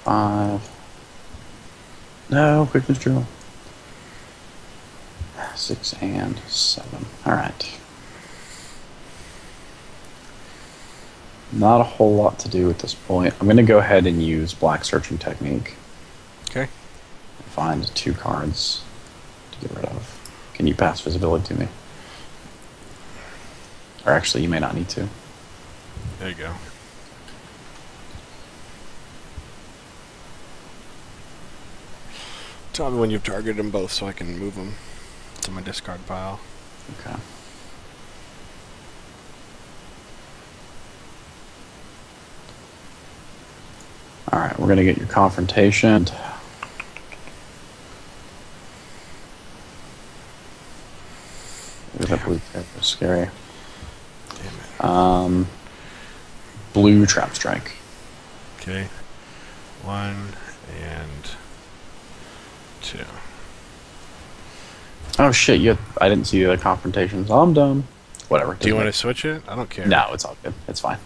5. No, quickness drill. 6 and 7. All right. Not a whole lot to do at this point. I'm going to go ahead and use Black Searching Technique. Okay. Find 2 cards to get rid of. Can you pass visibility to me? Or actually, you may not need to. There you go. Tell me when you've targeted them both so I can move them to my discard pile. Okay. Alright, we're going to get your confrontation. Look at that blue card. That's scary. Damn it. Blue Trap Strike. Okay. 1 and 2. Oh shit, I didn't see the other confrontations. I'm dumb. Whatever. Do you want to switch it? I don't care. No, it's all good. It's fine.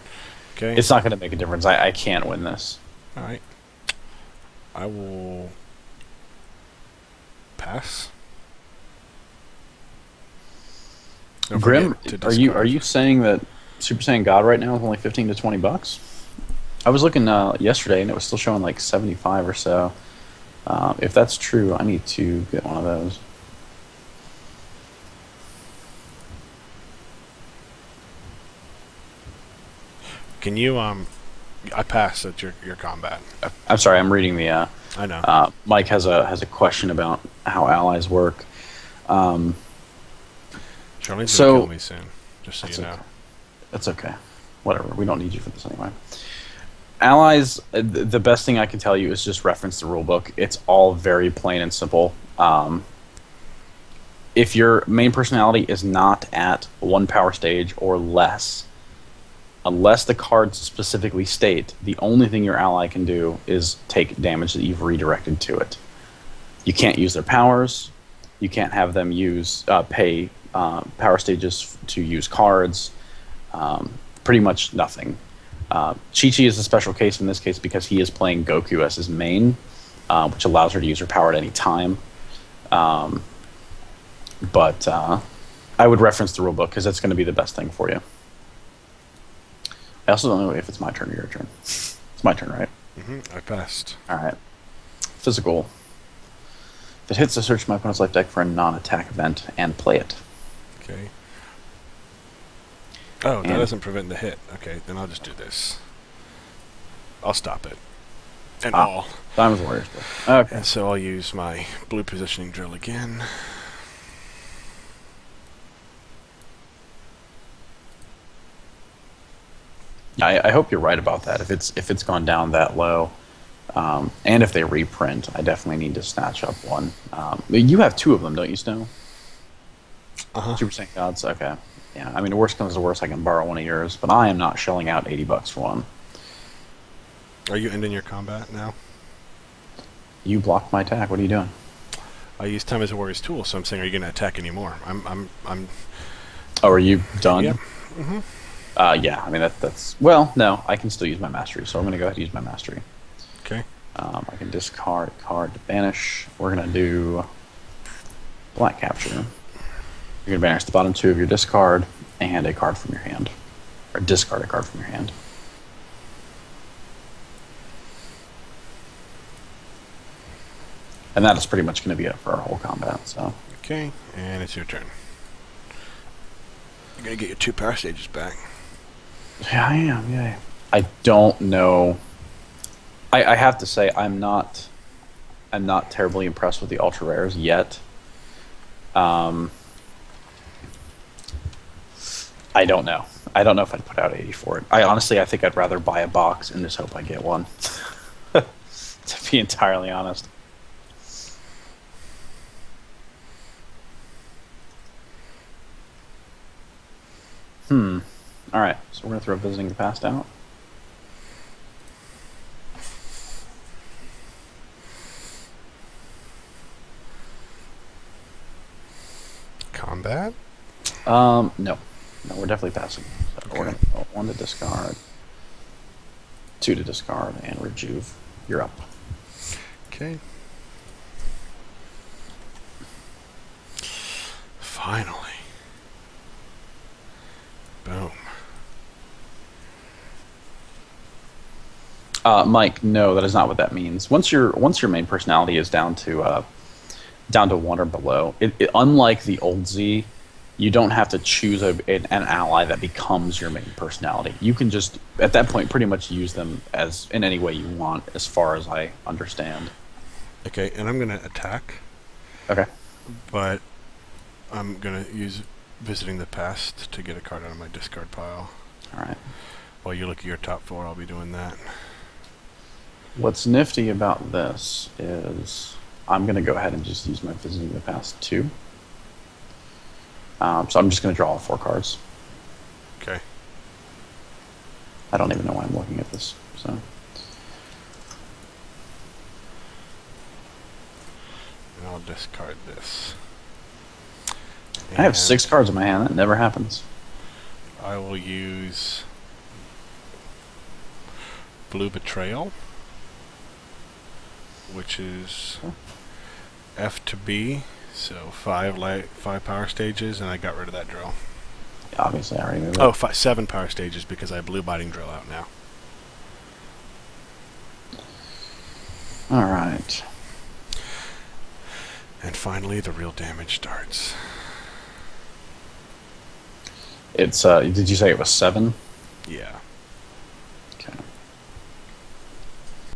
Okay. It's not going to make a difference. I can't win this. Alright. I will pass. Don't Grim, forget to are discard. you saying that Super Saiyan God right now is only $15 to $20? I was looking yesterday, and it was still showing like 75 or so. If that's true, I need to get one of those. Can you I passed at your combat. I'm sorry, I'm reading the. I know. Mike has a question about how allies work. Charlene's So gonna kill me soon, just so that's you know. okay. That's okay. Whatever. We don't need you for this anyway. Allies. The best thing I can tell you is just reference the rule book. It's all very plain and simple. If your main personality is not at 1 power stage or less, unless the cards specifically state, the only thing your ally can do is take damage that you've redirected to it. You can't use their powers. You can't have them pay power stages to use cards. Pretty much nothing. Chi-Chi is a special case in this case because he is playing Goku as his main, which allows her to use her power at any time. But I would reference the rulebook because that's going to be the best thing for you. I also don't know if it's my turn or your turn. It's my turn, right? I passed. All right. Physical. If it hits, I search my opponent's life deck for a non-attack event and play it. Okay. Oh, that doesn't prevent the hit. Okay, then I'll just do this. I'll stop it. And all. Diamond's Warriors. Okay. And so I'll use my blue positioning drill again. I hope you're right about that. If it's gone down that low, and if they reprint, I definitely need to snatch up one. You have 2 of them, don't you, Snow? 2% gods. Okay. Yeah. I mean, worst comes to worst, I can borrow one of yours, but I am not shelling out $80 for one. Are you ending your combat now? You blocked my attack. What are you doing? I use time as a warrior's tool, so I'm saying, are you going to attack anymore? I'm. Oh, are you done? Yep. Yeah. I mean, that's well. No, I can still use my mastery, so I'm going to go ahead and use my mastery. Okay. I can discard a card to banish. We're going to do black capture. You're going to banish the bottom 2 of your discard and a card from your hand. Or discard a card from your hand. And that is pretty much going to be it for our whole combat. So. Okay, and it's your turn. You're going to get your 2 power stages back. Yeah, I am. Yeah. I don't know. I have to say I'm not terribly impressed with the ultra rares yet. I don't know. I don't know if I'd put out 80 for it. I think I'd rather buy a box and just hope I get one. To be entirely honest. All right. So we're gonna throw Visiting the Past out. Combat? No, we're definitely passing. So Okay. we're gonna go 1 to discard, 2 to discard, and rejuve. You're up. Okay. Finally. Boom. Mike, no, that is not what that means. Once your main personality is down to 1 or below, unlike the old Z, you don't have to choose an ally that becomes your main personality. You can just at that point pretty much use them as in any way you want, as far as I understand. Okay, and I'm going to attack. Okay. But I'm going to use Visiting the Past to get a card out of my discard pile. All right. While you look at your top 4, I'll be doing that. What's nifty about this is I'm going to go ahead and just use my Visiting the Past 2. So I'm just going to draw all 4 cards. Okay. I don't even know why I'm looking at this. So. And I'll discard this. I have And 6 cards in my hand. That never happens. I will use Blue Betrayal, which is F to B, so 5 power stages, and I got rid of that drill. Obviously, I already moved it. Oh, 7 power stages because I have Blue Biting Drill out now. All right. And finally, the real damage starts. It's did you say it was 7? Yeah.